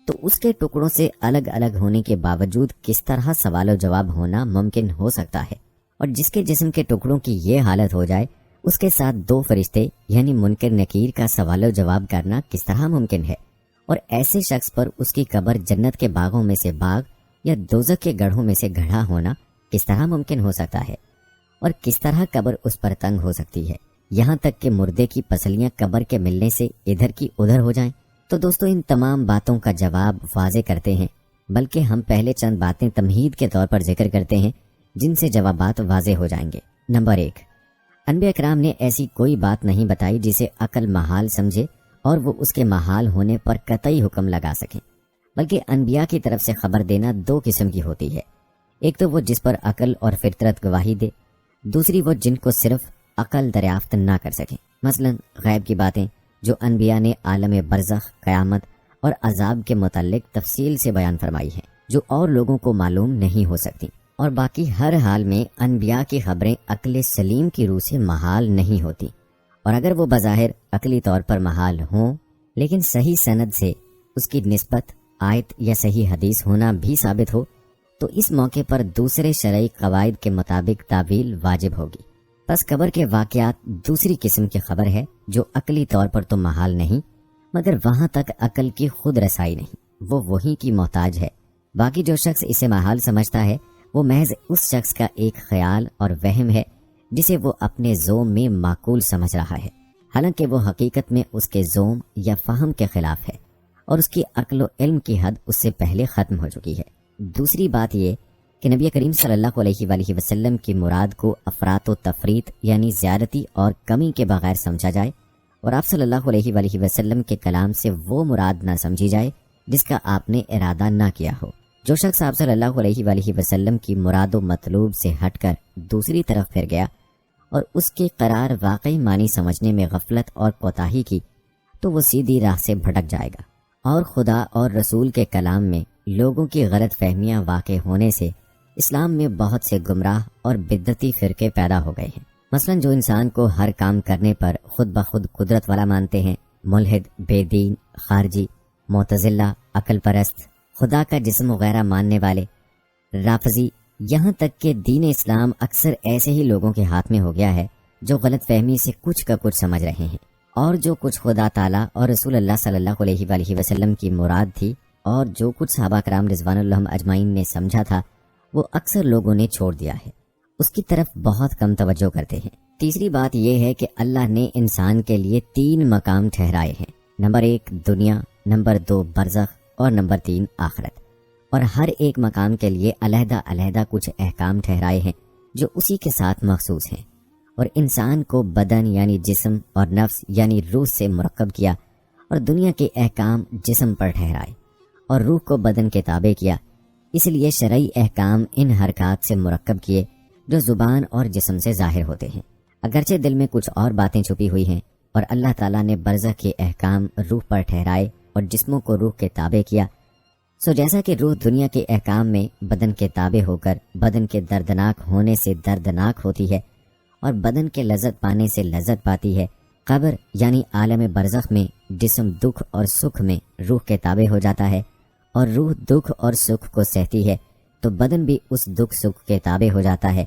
تو اس کے ٹکڑوں سے الگ الگ ہونے کے باوجود کس طرح سوال و جواب ہونا ممکن ہو سکتا ہے؟ اور جس کے جسم کے ٹکڑوں کی یہ حالت ہو جائے اس کے ساتھ 2 فرشتے یعنی منکر نکیر کا سوال و جواب کرنا کس طرح ممکن ہے؟ اور ایسے شخص پر اس کی قبر جنت کے باغوں میں سے باغ یا دوزخ کے گڑھوں میں سے گڑھا ہونا کس طرح ممکن ہو سکتا ہے؟ اور کس طرح قبر اس پر تنگ ہو سکتی ہے یہاں تک کہ مردے کی پسلیاں قبر کے ملنے سے ادھر کی ادھر ہو جائیں؟ تو دوستو ان تمام باتوں کا جواب واضح کرتے ہیں، بلکہ ہم پہلے چند باتیں تمہید کے طور پر ذکر کرتے ہیں جن سے جوابات واضح ہو جائیں گے۔ نمبر 1، انبیاء کرام نے ایسی کوئی بات نہیں بتائی جسے عقل محال سمجھے اور وہ اس کے محال ہونے پر قطعی حکم لگا سکیں، بلکہ انبیاء کی طرف سے خبر دینا 2 قسم کی ہوتی ہے۔ ایک تو وہ جس پر عقل اور فطرت گواہی دے، دوسری وہ جن کو صرف عقل دریافت نہ کر سکیں، مثلا غیب کی باتیں جو انبیاء نے عالم برزخ، قیامت اور عذاب کے متعلق تفصیل سے بیان فرمائی ہیں جو اور لوگوں کو معلوم نہیں ہو سکتی۔ اور باقی ہر حال میں انبیاء کی خبریں عقل سلیم کی روح سے محال نہیں ہوتی، اور اگر وہ بظاہر عقلی طور پر محال ہوں لیکن صحیح سند سے اس کی نسبت آیت یا صحیح حدیث ہونا بھی ثابت ہو تو اس موقع پر دوسرے شرعی قواعد کے مطابق تعویل واجب ہوگی۔ پس قبر کے واقعات دوسری قسم کی خبر ہے جو عقلی طور پر تو محال نہیں، مگر وہاں تک عقل کی خود رسائی نہیں، وہ وہی کی محتاج ہے۔ باقی جو شخص اسے محال سمجھتا ہے وہ محض اس شخص کا ایک خیال اور وہم ہے جسے وہ اپنے ذوم میں معقول سمجھ رہا ہے، حالانکہ وہ حقیقت میں اس کے ذوم یا فہم کے خلاف ہے اور اس کی عقل و علم کی حد اس سے پہلے ختم ہو چکی ہے۔ دوسری بات یہ کہ نبی کریم صلی اللہ علیہ وآلہ وسلم کی مراد کو افراط و تفریط یعنی زیادتی اور کمی کے بغیر سمجھا جائے، اور آپ صلی اللہ علیہ وآلہ وسلم کے کلام سے وہ مراد نہ سمجھی جائے جس کا آپ نے ارادہ نہ کیا ہو۔ جو شخص آپ صلی اللہ علیہ وآلہ وسلم کی مراد و مطلوب سے ہٹ کر دوسری طرف پھر گیا اور اس کے قرار واقعی معنی سمجھنے میں غفلت اور کوتاہی کی تو وہ سیدھی راہ سے بھٹک جائے گا، اور خدا اور رسول کے کلام میں لوگوں کی غلط فہمیاں واقع ہونے سے اسلام میں بہت سے گمراہ اور بدعتی فرقے پیدا ہو گئے ہیں۔ مثلا جو انسان کو ہر کام کرنے پر خود بخود قدرت والا مانتے ہیں، ملحد، بے دین، خارجی، معتزلہ، عقل پرست، خدا کا جسم وغیرہ ماننے والے، رافضی، یہاں تک کہ دین اسلام اکثر ایسے ہی لوگوں کے ہاتھ میں ہو گیا ہے جو غلط فہمی سے کچھ کا کچھ سمجھ رہے ہیں، اور جو کچھ خدا تعالیٰ اور رسول اللہ صلی اللہ علیہ وآلہ وسلم کی مراد تھی اور جو کچھ صحابہ کرام رضوان اللہ اجمعین نے سمجھا تھا وہ اکثر لوگوں نے چھوڑ دیا ہے، اس کی طرف بہت کم توجہ کرتے ہیں۔ تیسری بات یہ ہے کہ اللہ نے انسان کے لیے 3 مقام ٹھہرائے ہیں، نمبر 1 دنیا، نمبر 2 برزخ اور نمبر 3 آخرت، اور ہر ایک مقام کے لیے علیحدہ علیحدہ کچھ احکام ٹھہرائے ہیں جو اسی کے ساتھ مخصوص ہیں، اور انسان کو بدن یعنی جسم اور نفس یعنی روح سے مرکب کیا، اور دنیا کے احکام جسم پر ٹھہرائے اور روح کو بدن کے تابع کیا، اس لیے شرعی احکام ان حرکات سے مرکب کیے جو زبان اور جسم سے ظاہر ہوتے ہیں، اگرچہ دل میں کچھ اور باتیں چھپی ہوئی ہیں، اور اللہ تعالیٰ نے برزخ کے احکام روح پر ٹھہرائے اور جسموں کو روح کے تابع کیا۔ سو جیسا کہ روح دنیا کے احکام میں بدن کے تابع ہو کر بدن کے دردناک ہونے سے دردناک ہوتی ہے اور بدن کے لذت پانے سے لذت پاتی ہے، قبر یعنی عالم برزخ میں جسم دکھ اور سکھ میں روح کے تابع ہو جاتا ہے، اور روح دکھ اور سکھ کو سہتی ہے تو بدن بھی اس دکھ سکھ کے تابع ہو جاتا ہے،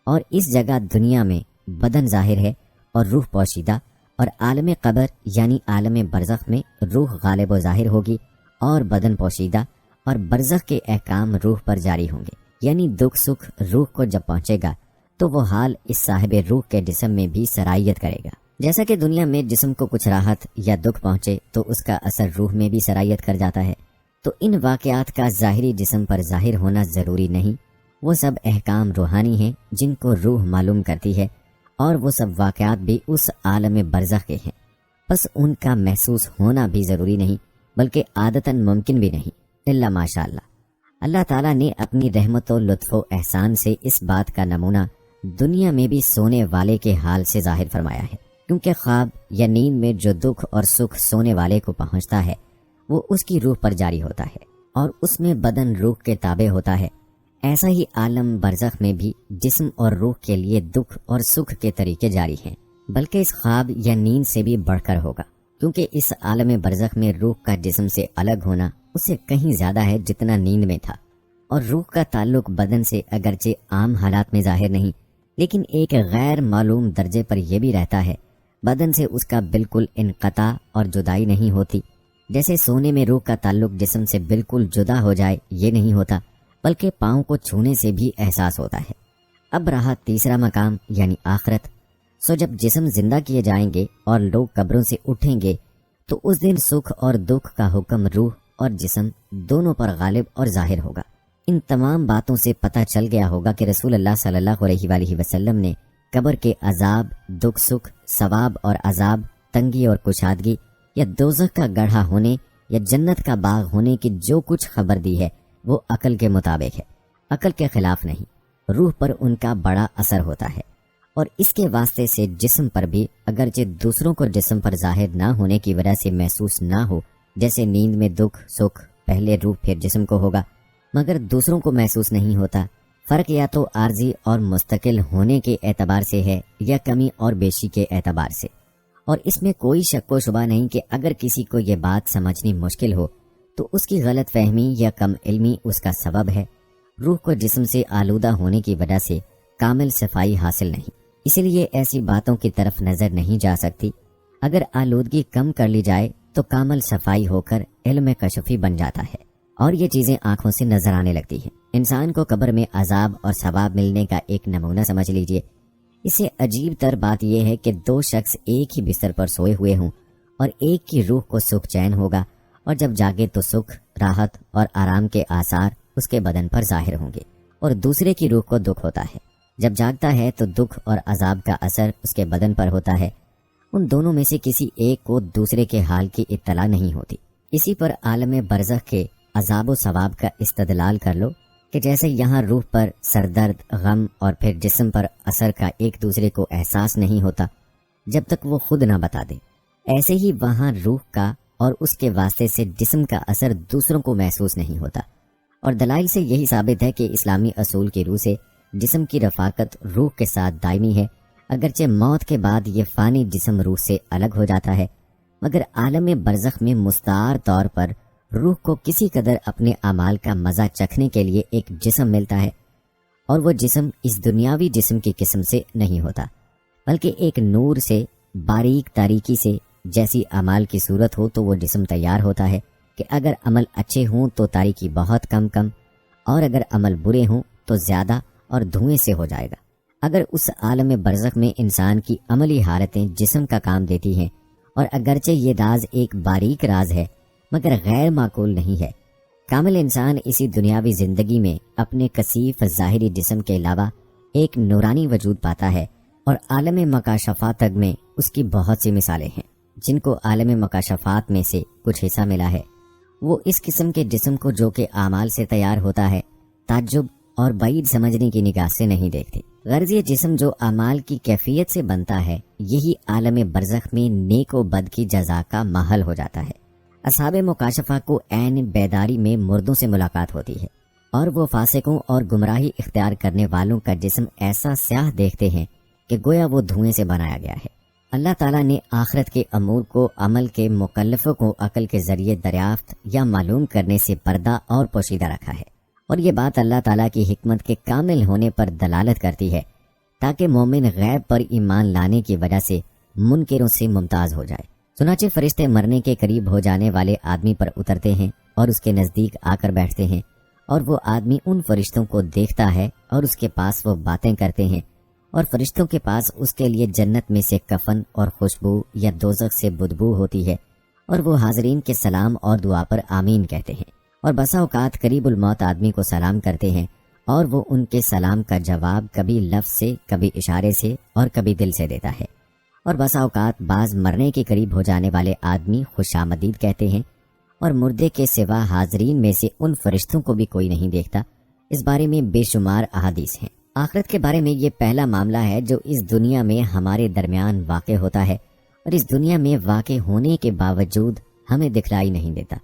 اور اس جگہ دنیا میں بدن ظاہر ہے اور روح پوشیدہ، اور عالم قبر یعنی عالم برزخ میں روح غالب و ظاہر ہوگی اور بدن پوشیدہ، اور برزخ کے احکام روح پر جاری ہوں گے، یعنی دکھ سکھ روح کو جب پہنچے گا تو وہ حال اس صاحب روح کے جسم میں بھی سرائیت کرے گا۔ جیسا کہ دنیا میں جسم کو کچھ راحت یا دکھ پہنچے تو اس کا اثر روح میں بھی سرائیت کر جاتا ہے، تو ان واقعات کا ظاہری جسم پر ظاہر ہونا ضروری نہیں، وہ سب احکام روحانی ہیں جن کو روح معلوم کرتی ہے، اور وہ سب واقعات بھی اس عالم برزخ کے ہیں، بس ان کا محسوس ہونا بھی ضروری نہیں بلکہ عادتاً ممکن بھی نہیں، الا ماشاء اللہ۔ اللہ تعالیٰ نے اپنی رحمت و لطف و احسان سے اس بات کا نمونہ دنیا میں بھی سونے والے کے حال سے ظاہر فرمایا ہے، کیونکہ خواب یا نیند میں جو دکھ اور سکھ سونے والے کو پہنچتا ہے وہ اس کی روح پر جاری ہوتا ہے، اور اس میں بدن روح کے تابع ہوتا ہے۔ ایسا ہی عالم برزخ میں بھی جسم اور روح کے لیے دکھ اور سکھ کے طریقے جاری ہیں، بلکہ اس خواب یا نیند سے بھی بڑھ کر ہوگا، کیونکہ اس عالم برزخ میں روح کا جسم سے الگ ہونا اس سے کہیں زیادہ ہے جتنا نیند میں تھا، اور روح کا تعلق بدن سے اگرچہ عام حالات میں ظاہر نہیں لیکن ایک غیر معلوم درجے پر یہ بھی رہتا ہے، بدن سے اس کا بالکل انقطاع اور جدائی نہیں ہوتی، جیسے سونے میں روح کا تعلق جسم سے بالکل جدا ہو جائے یہ نہیں ہوتا، بلکہ پاؤں کو چھونے سے بھی احساس ہوتا ہے۔ اب رہا تیسرا مقام یعنی آخرت، سو جب جسم زندہ کیے جائیں گے اور لوگ قبروں سے اٹھیں گے تو اس دن سکھ اور دکھ کا حکم روح اور جسم دونوں پر غالب اور ظاہر ہوگا۔ ان تمام باتوں سے پتہ چل گیا ہوگا کہ رسول اللہ صلی اللہ علیہ وآلہ وسلم نے قبر کے عذاب، دکھ سکھ، ثواب اور عذاب، تنگی اور کشادگی، یا دوزخ کا گڑھا ہونے یا جنت کا باغ ہونے کی جو کچھ خبر دی ہے وہ عقل کے مطابق ہے، عقل کے خلاف نہیں۔ روح پر ان کا بڑا اثر ہوتا ہے، اور اس کے واسطے سے جسم پر بھی اگرچہ دوسروں کو جسم پر ظاہر نہ ہونے کی وجہ سے محسوس نہ ہو، جیسے نیند میں دکھ سکھ پہلے روح پھر جسم کو ہوگا، مگر دوسروں کو محسوس نہیں ہوتا۔ فرق یا تو عارضی اور مستقل ہونے کے اعتبار سے ہے یا کمی اور بیشی کے اعتبار سے، اور اس میں کوئی شک و شبہ نہیں کہ اگر کسی کو یہ بات سمجھنی مشکل ہو تو اس کی غلط فہمی یا کم علمی اس کا سبب ہے۔ روح کو جسم سے آلودہ ہونے کی وجہ سے کامل صفائی حاصل نہیں، اسی لیے ایسی باتوں کی طرف نظر نہیں جا سکتی۔ اگر آلودگی کم کر لی جائے تو کامل صفائی ہو کر علم کشفی بن جاتا ہے اور یہ چیزیں آنکھوں سے نظر آنے لگتی ہیں۔ انسان کو قبر میں عذاب اور ثواب ملنے کا ایک نمونہ سمجھ لیجئے۔ اس سے عجیب تر بات یہ ہے کہ دو شخص ایک ہی بستر پر سوئے ہوئے ہوں اور ایک کی روح کو سکھ چین ہوگا اور جب جاگے تو سکھ، راحت اور آرام کے آثار اس کے بدن پر ظاہر ہوں گے، اور دوسرے کی روح کو دکھ ہوتا ہے۔ جب جاگتا ہے تو دکھ اور عذاب کا اثر اس کے بدن پر ہوتا ہے۔ ان دونوں میں سے کسی ایک کو دوسرے کے حال کی اطلاع نہیں ہوتی۔ اسی پر عالم برزخ کے عذاب و ثواب کا استدلال کر لو کہ جیسے یہاں روح پر سردرد، غم اور پھر جسم پر اثر کا ایک دوسرے کو احساس نہیں ہوتا جب تک وہ خود نہ بتا دے، ایسے ہی وہاں روح کا اور اس کے واسطے سے جسم کا اثر دوسروں کو محسوس نہیں ہوتا۔ اور دلائل سے یہی ثابت ہے کہ اسلامی اصول کی روح سے جسم کی رفاقت روح کے ساتھ دائمی ہے، اگرچہ موت کے بعد یہ فانی جسم روح سے الگ ہو جاتا ہے، مگر عالم برزخ میں مستعار طور پر روح کو کسی قدر اپنے اعمال کا مزہ چکھنے کے لیے ایک جسم ملتا ہے، اور وہ جسم اس دنیاوی جسم کی قسم سے نہیں ہوتا، بلکہ ایک نور سے، باریک تاریکی سے جیسی اعمال کی صورت ہو تو وہ جسم تیار ہوتا ہے کہ اگر عمل اچھے ہوں تو تاریکی بہت کم اور اگر عمل برے ہوں تو زیادہ اور دھوئیں سے ہو جائے گا۔ اگر اس عالم برزخ میں انسان کی عملی حالتیں جسم کا کام دیتی ہیں، اور اگرچہ یہ راز ایک باریک راز ہے مگر غیر معقول نہیں ہے، کامل انسان اسی دنیاوی زندگی میں اپنے کثیف ظاہری جسم کے علاوہ ایک نورانی وجود پاتا ہے، اور عالم مکاشفات تک میں اس کی بہت سی مثالیں ہیں جن کو عالم مکاشفات میں سے کچھ حصہ ملا ہے۔ وہ اس قسم کے جسم کو جو کہ اعمال سے تیار ہوتا ہے تعجب اور بعید سمجھنے کی نگاہ سے نہیں دیکھتے۔ غرض یہ جسم جو اعمال کی کیفیت سے بنتا ہے یہی عالم برزخ میں نیک و بد کی جزا کا محل ہو جاتا ہے۔ اصحاب مکاشفہ کو عین بیداری میں مردوں سے ملاقات ہوتی ہے، اور وہ فاسقوں اور گمراہی اختیار کرنے والوں کا جسم ایسا سیاہ دیکھتے ہیں کہ گویا وہ دھوئیں سے بنایا گیا ہے۔ اللہ تعالیٰ نے آخرت کے امور کو عمل کے مکلفوں کو عقل کے ذریعے دریافت یا معلوم کرنے سے پردہ اور پوشیدہ رکھا ہے، اور یہ بات اللہ تعالیٰ کی حکمت کے کامل ہونے پر دلالت کرتی ہے تاکہ مومن غیب پر ایمان لانے کی وجہ سے منکروں سے ممتاز ہو جائے۔ چنانچہ فرشتے مرنے کے قریب ہو جانے والے آدمی پر اترتے ہیں اور اس کے نزدیک آ کر بیٹھتے ہیں، اور وہ آدمی ان فرشتوں کو دیکھتا ہے اور اس کے پاس وہ باتیں کرتے ہیں، اور فرشتوں کے پاس اس کے لیے جنت میں سے کفن اور خوشبو یا دوزخ سے بدبو ہوتی ہے، اور وہ حاضرین کے سلام اور دعا پر آمین کہتے ہیں، اور بسا اوقات قریب الموت آدمی کو سلام کرتے ہیں اور وہ ان کے سلام کا جواب کبھی لفظ سے، کبھی اشارے سے اور کبھی دل سے دیتا ہے، اور بسا اوقات بعض مرنے کے قریب ہو جانے والے آدمی خوش آمدید کہتے ہیں، اور مردے کے سوا حاضرین میں سے ان فرشتوں کو بھی کوئی نہیں دیکھتا۔ اس بارے میں بے شمار احادیث ہیں۔ آخرت کے بارے میں یہ پہلا معاملہ ہے جو اس دنیا میں ہمارے درمیان واقع ہوتا ہے، اور اس دنیا میں واقع ہونے کے باوجود ہمیں دکھلائی نہیں دیتا،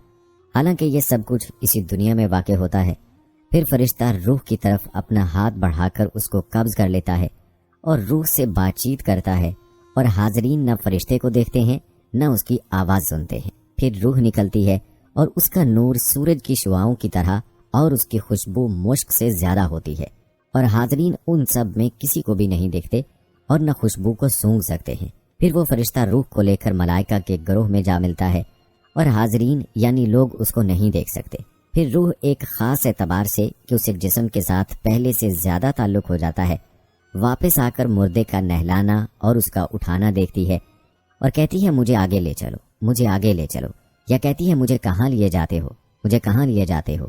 حالانکہ یہ سب کچھ اسی دنیا میں واقع ہوتا ہے۔ پھر فرشتہ روح کی طرف اپنا ہاتھ بڑھا کر اس کو قبض کر لیتا ہے اور روح سے بات چیت کرتا ہے، اور حاضرین نہ فرشتے کو دیکھتے ہیں نہ اس کی آواز سنتے ہیں۔ پھر روح نکلتی ہے اور اس کا نور سورج کی شعاؤں کی طرح اور اس کی خوشبو مشک سے زیادہ ہوتی ہے، اور حاضرین ان سب میں کسی کو بھی نہیں دیکھتے اور نہ خوشبو کو سونگھ سکتے ہیں۔ پھر وہ فرشتہ روح کو لے کر ملائکہ کے گروہ میں جا ملتا ہے، اور حاضرین یعنی لوگ اس کو نہیں دیکھ سکتے۔ پھر روح ایک خاص اعتبار سے کہ اسے جسم کے ساتھ پہلے سے زیادہ تعلق ہو جاتا ہے، واپس آ کر مردے کا نہلانا اور اس کا اٹھانا دیکھتی ہے، اور کہتی ہے مجھے آگے لے چلو، مجھے آگے لے چلو، یا کہتی ہے مجھے کہاں لیے جاتے ہو، مجھے کہاں لیے جاتے ہو،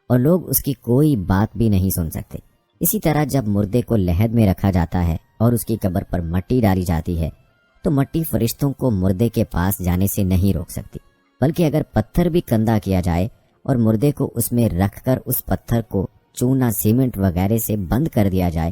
اور لوگ اس کی کوئی بات بھی نہیں سن سکتے۔ اسی طرح جب مردے کو لحد میں رکھا جاتا ہے اور اس کی قبر پر مٹی ڈالی جاتی ہے تو مٹی فرشتوں کو مردے کے پاس جانے سے نہیں روک سکتی، بلکہ اگر پتھر بھی کندہ کیا جائے اور مردے کو اس میں رکھ کر اس پتھر کو چونا، سیمنٹ وغیرہ سے بند کر دیا جائے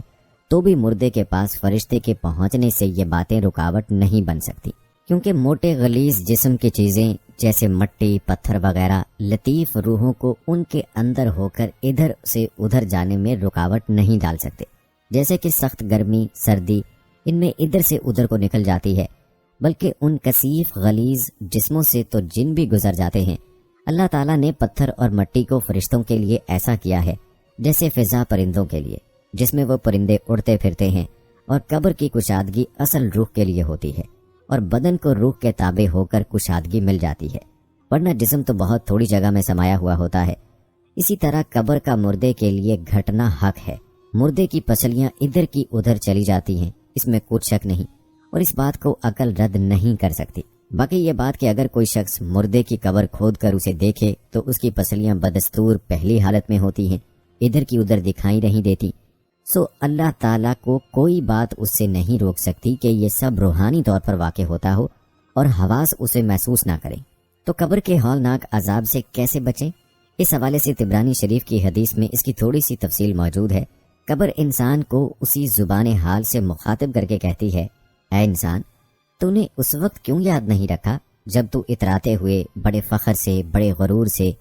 تو بھی مردے کے پاس فرشتے کے پہنچنے سے یہ باتیں رکاوٹ نہیں بن سکتی، کیونکہ موٹے غلیظ جسم کی چیزیں جیسے مٹی، پتھر وغیرہ لطیف روحوں کو ان کے اندر ہو کر ادھر سے ادھر جانے میں رکاوٹ نہیں ڈال سکتے، جیسے کہ سخت گرمی، سردی ان میں ادھر سے ادھر کو نکل جاتی ہے، بلکہ ان کثیف غلیظ جسموں سے تو جن بھی گزر جاتے ہیں۔ اللہ تعالیٰ نے پتھر اور مٹی کو فرشتوں کے لیے ایسا کیا ہے جیسے فضا پرندوں کے لیے، جس میں وہ پرندے اڑتے پھرتے ہیں، اور قبر کی کشادگی اصل روح کے لیے ہوتی ہے، اور بدن کو روح کے تابع ہو کر کشادگی مل جاتی ہے، ورنہ جسم تو بہت تھوڑی جگہ میں سمایا ہوا ہوتا ہے۔ اسی طرح قبر کا مردے کے لیے گھٹنا حق ہے، مردے کی پسلیاں ادھر کی ادھر چلی جاتی ہیں، اس میں کچھ شک نہیں، اور اس بات کو عقل رد نہیں کر سکتی۔ باقی یہ بات کہ اگر کوئی شخص مردے کی قبر کھود کر اسے دیکھے تو اس کی پسلیاں بدستور پہلی حالت میں ہوتی ہیں، ادھر کی ادھر دکھائی نہیں دیتی، سو اللہ تعالیٰ کو کوئی بات اس سے نہیں روک سکتی کہ یہ سب روحانی طور پر واقع ہوتا ہو اور حواس اسے محسوس نہ کریں۔ تو قبر کے ہولناک عذاب سے کیسے بچیں؟ اس حوالے سے طبرانی شریف کی حدیث میں اس کی تھوڑی سی تفصیل موجود ہے۔ قبر انسان کو اسی زبان حال سے مخاطب کر کے کہتی ہے، اے انسان، تو نے اس وقت کیوں یاد نہیں رکھا جب تو اتراتے ہوئے بڑے فخر سے، بڑے غرور سے،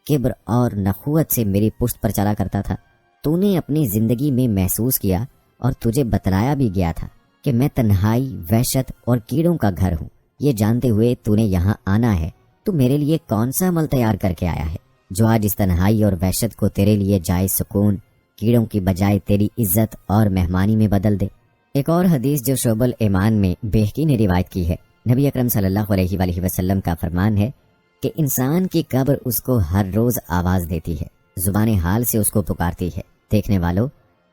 کبر اور نخوت سے میری پشت پر چلا کرتا تھا؟ تو نے اپنی زندگی میں محسوس کیا اور تجھے بتلایا بھی گیا تھا کہ میں تنہائی، وحشت اور کیڑوں کا گھر ہوں۔ یہ جانتے ہوئے تو نے یہاں آنا ہے تو میرے لیے کون سا عمل تیار کر کے آیا ہے جو آج اس تنہائی اور وحشت کو تیرے لیے جائے سکون، کیڑوں کی بجائے تیری عزت اور مہمانی میں بدل دے۔ ایک اور حدیث جو شعب الایمان میں بہقی نے روایت کی ہے، نبی اکرم صلی اللہ علیہ وآلہ وسلم کا فرمان ہے کہ انسان کی قبر اس کو ہر روز آواز دیتی ہے، زبان حال سے اس کو پکارتی ہے، دیکھنے والوں،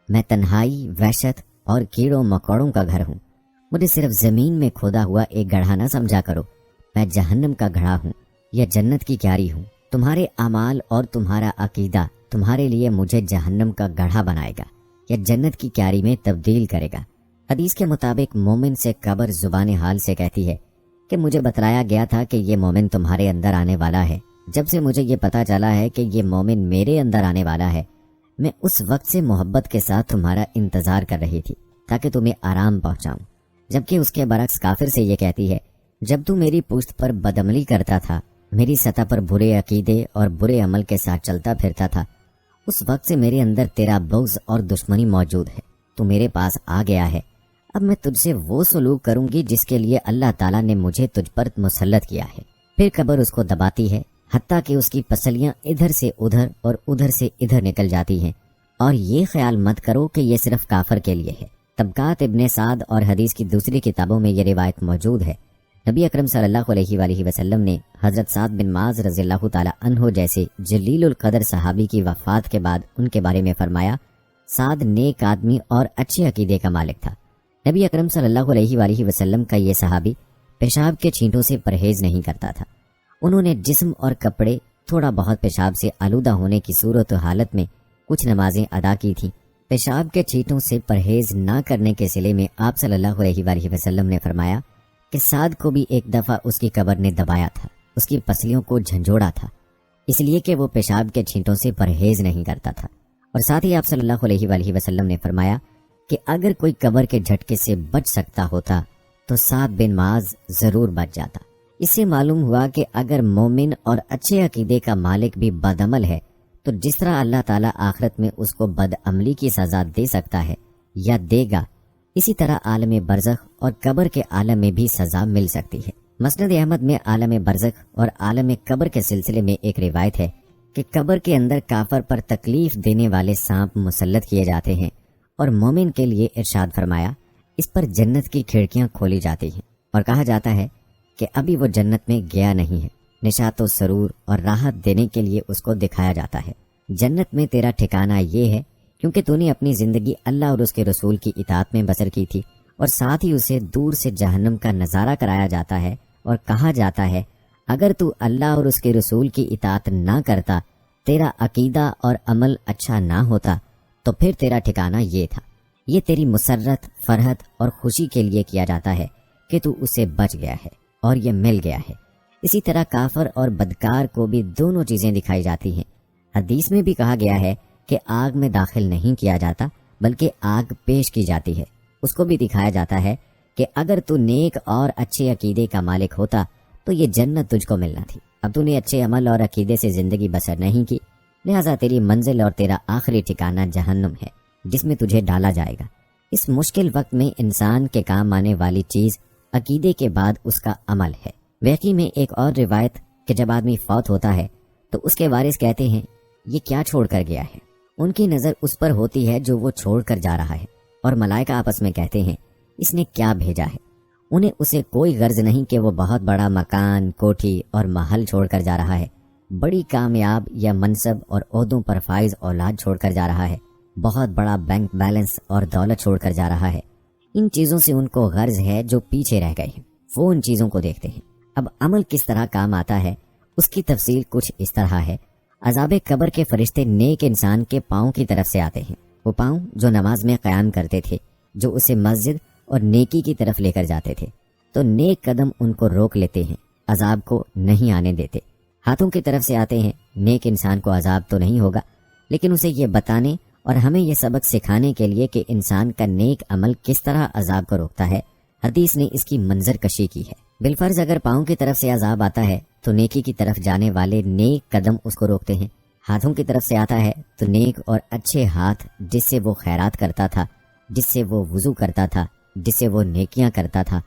میں تنہائی، وحشت اور کیڑوں مکوڑوں کا گھر ہوں، مجھے صرف زمین میں کھودا ہوا ایک گڑھا نہ سمجھا کرو، میں جہنم کا گڑھا ہوں یا جنت کی کیاری ہوں۔ تمہارے اعمال اور تمہارا عقیدہ تمہارے لیے مجھے جہنم کا گڑھا بنائے گا یا جنت کی کیاری میں تبدیل کرے گا۔ حدیث کے مطابق مومن سے قبر زبان حال سے کہتی ہے کہ مجھے بتلایا گیا تھا کہ یہ مومن تمہارے اندر آنے والا ہے۔ جب سے مجھے یہ پتا چلا ہے کہ یہ مومن میرے اندر آنے والا ہے، میں اس وقت سے محبت کے ساتھ تمہارا انتظار کر رہی تھی تاکہ تمہیں آرام پہنچاؤں۔ جبکہ اس کے برعکس کافر سے یہ کہتی ہے، جب تو میری پشت پر بدعملی کرتا تھا، میری سطح پر برے عقیدے اور برے عمل کے ساتھ چلتا پھرتا تھا، اس وقت سے میرے اندر تیرا بغض اور دشمنی موجود ہے، تو میرے پاس آ گیا ہے، اب میں تجھ سے وہ سلوک کروں گی جس کے لیے اللہ تعالیٰ نے مجھے تجھ پر مسلط کیا ہے۔ پھر قبر اس کو دباتی ہے حتیٰ کہ اس کی پسلیاں ادھر سے ادھر اور ادھر سے ادھر نکل جاتی ہیں، اور یہ خیال مت کرو کہ یہ صرف کافر کے لیے ہے۔ طبقات ابن سعد اور حدیث کی دوسری کتابوں میں یہ روایت موجود ہے۔ نبی اکرم صلی اللہ علیہ وآلہ وسلم نے حضرت سعد بن معاذ رضی اللہ تعالی عنہ جیسے جلیل القدر صحابی کی وفات کے بعد ان کے بارے میں فرمایا، سعد نیک آدمی اور اچھے عقیدے کا مالک تھا۔ نبی اکرم صلی اللہ علیہ وآلہ وسلم کا یہ صحابی پیشاب کے چھینٹوں سے پرہیز نہیں کرتا تھا۔ انہوں نے جسم اور کپڑے تھوڑا بہت پیشاب سے آلودہ ہونے کی صورت و حالت میں کچھ نمازیں ادا کی تھیں۔ پیشاب کے چھینٹوں سے پرہیز نہ کرنے کے صلے میں آپ صلی اللہ علیہ وآلہ وسلم نے فرمایا کہ سعد کو بھی ایک دفعہ اس کی قبر نے دبایا تھا، اس کی پسلیوں کو جھنجھوڑا تھا، اس لیے کہ وہ پیشاب کے چھینٹوں سے پرہیز نہیں کرتا تھا۔ اور ساتھ ہی آپ صلی اللہ علیہ وآلہ وسلم نے فرمایا کہ اگر کوئی قبر کے جھٹکے سے بچ سکتا ہوتا تو سعد بن معاذ ضرور بچ جاتا۔ اس سے معلوم ہوا کہ اگر مومن اور اچھے عقیدے کا مالک بھی بدعمل ہے تو جس طرح اللہ تعالیٰ آخرت میں اس کو بدعملی کی سزا دے سکتا ہے یا دے گا، اسی طرح عالم برزخ اور قبر کے عالم میں بھی سزا مل سکتی ہے۔ مسند احمد میں عالم برزخ اور عالم قبر کے سلسلے میں ایک روایت ہے کہ قبر کے اندر کافر پر تکلیف دینے والے سانپ مسلط کیے جاتے ہیں، اور مومن کے لیے ارشاد فرمایا اس پر جنت کی کھڑکیاں کھولی جاتی ہیں، اور کہا جاتا ہے کہ ابھی وہ جنت میں گیا نہیں ہے، نشاط و سرور اور راحت دینے کے لیے اس کو دکھایا جاتا ہے۔ جنت میں تیرا ٹھکانہ یہ ہے کیونکہ تو نے اپنی زندگی اللہ اور اس کے رسول کی اطاعت میں بسر کی تھی، اور ساتھ ہی اسے دور سے جہنم کا نظارہ کرایا جاتا ہے اور کہا جاتا ہے اگر تو اللہ اور اس کے رسول کی اطاعت نہ کرتا، تیرا عقیدہ اور عمل اچھا نہ ہوتا، تو پھر تیرا ٹھکانہ یہ تھا۔ یہ تیری مسرت، فرحت اور خوشی کے لیے کیا جاتا ہے کہ تو اسے بچ گیا ہے اور یہ مل گیا ہے۔ اسی طرح کافر اور بدکار کو بھی دونوں چیزیں دکھائی جاتی ہیں۔ حدیث میں بھی کہا گیا ہے کہ آگ میں داخل نہیں کیا جاتا بلکہ آگ پیش کی جاتی ہے، اس کو بھی دکھایا جاتا ہے کہ اگر تو نیک اور اچھے عقیدے کا مالک ہوتا تو یہ جنت تجھ کو ملنا تھی۔ اب تو نے اچھے عمل اور عقیدے سے زندگی بسر نہیں کی، لہٰذا تیری منزل اور تیرا آخری ٹھکانہ جہنم ہے جس میں تجھے ڈالا جائے گا۔ اس مشکل وقت میں انسان کے کام آنے والی چیز عقیدے کے بعد اس کا عمل ہے۔ واقعی میں ایک اور روایت کہ جب آدمی فوت ہوتا ہے تو اس کے وارث کہتے ہیں یہ کیا چھوڑ کر گیا ہے؟ ان کی نظر اس پر ہوتی ہے جو وہ چھوڑ کر جا رہا ہے، اور ملائکہ آپس میں کہتے ہیں اس نے کیا بھیجا ہے؟ انہیں اسے کوئی غرض نہیں کہ وہ بہت بڑا مکان، کوٹھی اور محل چھوڑ کر جا رہا ہے، بڑی کامیاب یا منصب اور عہدوں پر فائز اولاد چھوڑ کر جا رہا ہے، بہت بڑا بینک بیلنس اور دولت چھوڑ کر جا رہا ہے۔ ان چیزوں سے ان کو غرض ہے جو پیچھے رہ گئے ہیں، وہ ان چیزوں کو دیکھتے ہیں۔ اب عمل کس طرح کام آتا ہے اس کی تفصیل کچھ اس طرح ہے۔ عذاب قبر کے فرشتے نیک انسان کے پاؤں کی طرف سے آتے ہیں، وہ پاؤں جو نماز میں قیام کرتے تھے، جو اسے مسجد اور نیکی کی طرف لے کر جاتے تھے، تو نیک قدم ان کو روک لیتے ہیں، عذاب کو نہیں آنے دیتے۔ ہاتھوں کی طرف سے آتے ہیں، نیک انسان کو عذاب تو نہیں ہوگا، لیکن اسے یہ بتانے اور ہمیں یہ سبق سکھانے کے لیے کہ انسان کا نیک عمل کس طرح عذاب کو روکتا ہے، حدیث نے اس کی منظر کشی کی ہے۔ بالفرض اگر پاؤں کی طرف سے عذاب آتا ہے تو نیکی کی طرف جانے والے نیک قدم اس کو روکتے ہیں، ہاتھوں کی طرف سے آتا ہے تو نیک اور اچھے ہاتھ جس سے وہ خیرات کرتا تھا، جس سے وہ وضو کرتا تھا، جس سے وہ نیکیاں کرتا تھا،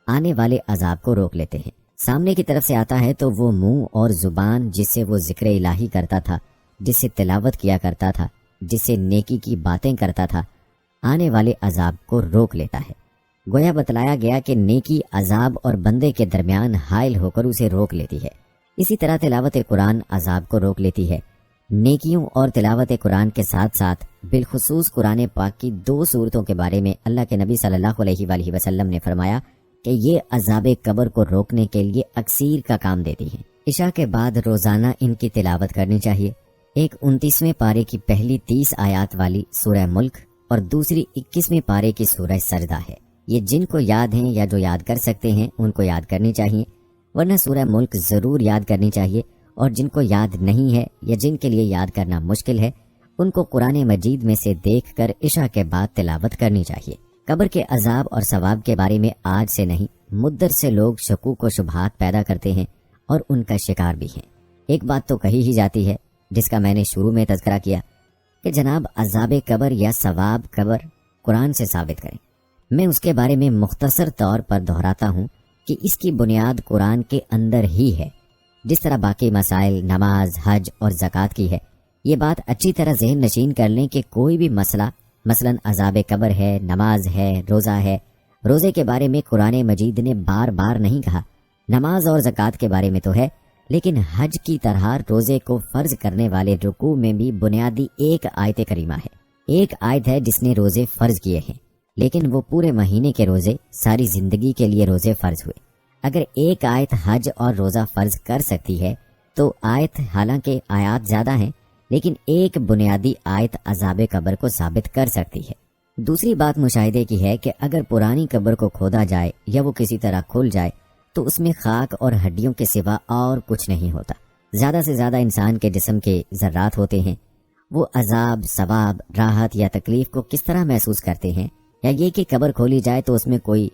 آنے والے عذاب کو روک لیتے ہیں۔ سامنے کی طرف سے آتا ہے تو وہ منہ اور زبان جس سے وہ ذکر الہی کرتا تھا، جس سے تلاوت کیا کرتا تھا، جس سے نیکی کی باتیں کرتا تھا، آنے والے عذاب کو روک لیتا ہے۔ گویا بتلایا گیا کہ نیکی عذاب اور بندے کے درمیان حائل ہو کر اسے روک لیتی ہے۔ اسی طرح تلاوت قرآن عذاب کو روک لیتی ہے۔ نیکیوں اور تلاوت قرآن کے ساتھ ساتھ بالخصوص قرآن پاک کی 2 صورتوں کے بارے میں اللہ کے نبی صلی اللہ علیہ وآلہ وسلم نے فرمایا کہ یہ عذاب قبر کو روکنے کے لیے اکثیر کا کام دیتی ہیں۔ عشاء کے بعد روزانہ ان کی تلاوت کرنی چاہیے۔ ایک 29ویں پارے کی پہلی 30 آیات والی سورہ ملک اور دوسری 21ویں پارے کی سورہ سجدہ ہے۔ یہ جن کو یاد ہیں یا جو یاد کر سکتے ہیں ان کو یاد کرنی چاہیے، ورنہ سورہ ملک ضرور یاد کرنی چاہیے، اور جن کو یاد نہیں ہے یا جن کے لیے یاد کرنا مشکل ہے ان کو قرآن مجید میں سے دیکھ کر عشاء کے بعد تلاوت کرنی چاہیے۔ قبر کے عذاب اور ثواب کے بارے میں آج سے نہیں مدت سے لوگ شکوک و شبہات پیدا کرتے ہیں اور ان کا شکار بھی ہیں۔ ایک بات تو کہی ہی جاتی ہے جس کا میں نے شروع میں تذکرہ کیا کہ جناب عذاب قبر یا ثواب قبر قرآن سے ثابت کریں۔ میں اس کے بارے میں مختصر طور پر دہراتا ہوں کہ اس کی بنیاد قرآن کے اندر ہی ہے، جس طرح باقی مسائل نماز، حج اور زکوٰۃ کی ہے۔ یہ بات اچھی طرح ذہن نشین کر لیں کہ کوئی بھی مسئلہ مثلا عذاب قبر ہے، نماز ہے، روزہ ہے، روزے کے بارے میں قرآن مجید نے بار بار نہیں کہا، نماز اور زکوٰۃ کے بارے میں تو ہے، لیکن حج کی طرح روزے کو فرض کرنے والے رکوع میں بھی بنیادی ایک آیت کریمہ ہے۔ ایک آیت ہے جس نے روزے فرض کیے ہیں، لیکن وہ پورے مہینے کے روزے، ساری زندگی کے لیے روزے فرض ہوئے۔ اگر ایک آیت حج اور روزہ فرض کر سکتی ہے تو آیت، حالانکہ آیات زیادہ ہیں لیکن ایک بنیادی آیت عذاب قبر کو ثابت کر سکتی ہے۔ دوسری بات مشاہدے کی ہے کہ اگر پرانی قبر کو کھودا جائے یا وہ کسی طرح کھل جائے تو اس میں خاک اور ہڈیوں کے سوا اور کچھ نہیں ہوتا۔ زیادہ سے زیادہ انسان کے جسم کے ذرات ہوتے ہیں۔ وہ عذاب، ثواب، راحت یا تکلیف کو کس طرح محسوس کرتے ہیں؟ یا یہ کہ قبر کھولی جائے تو اس میں کوئی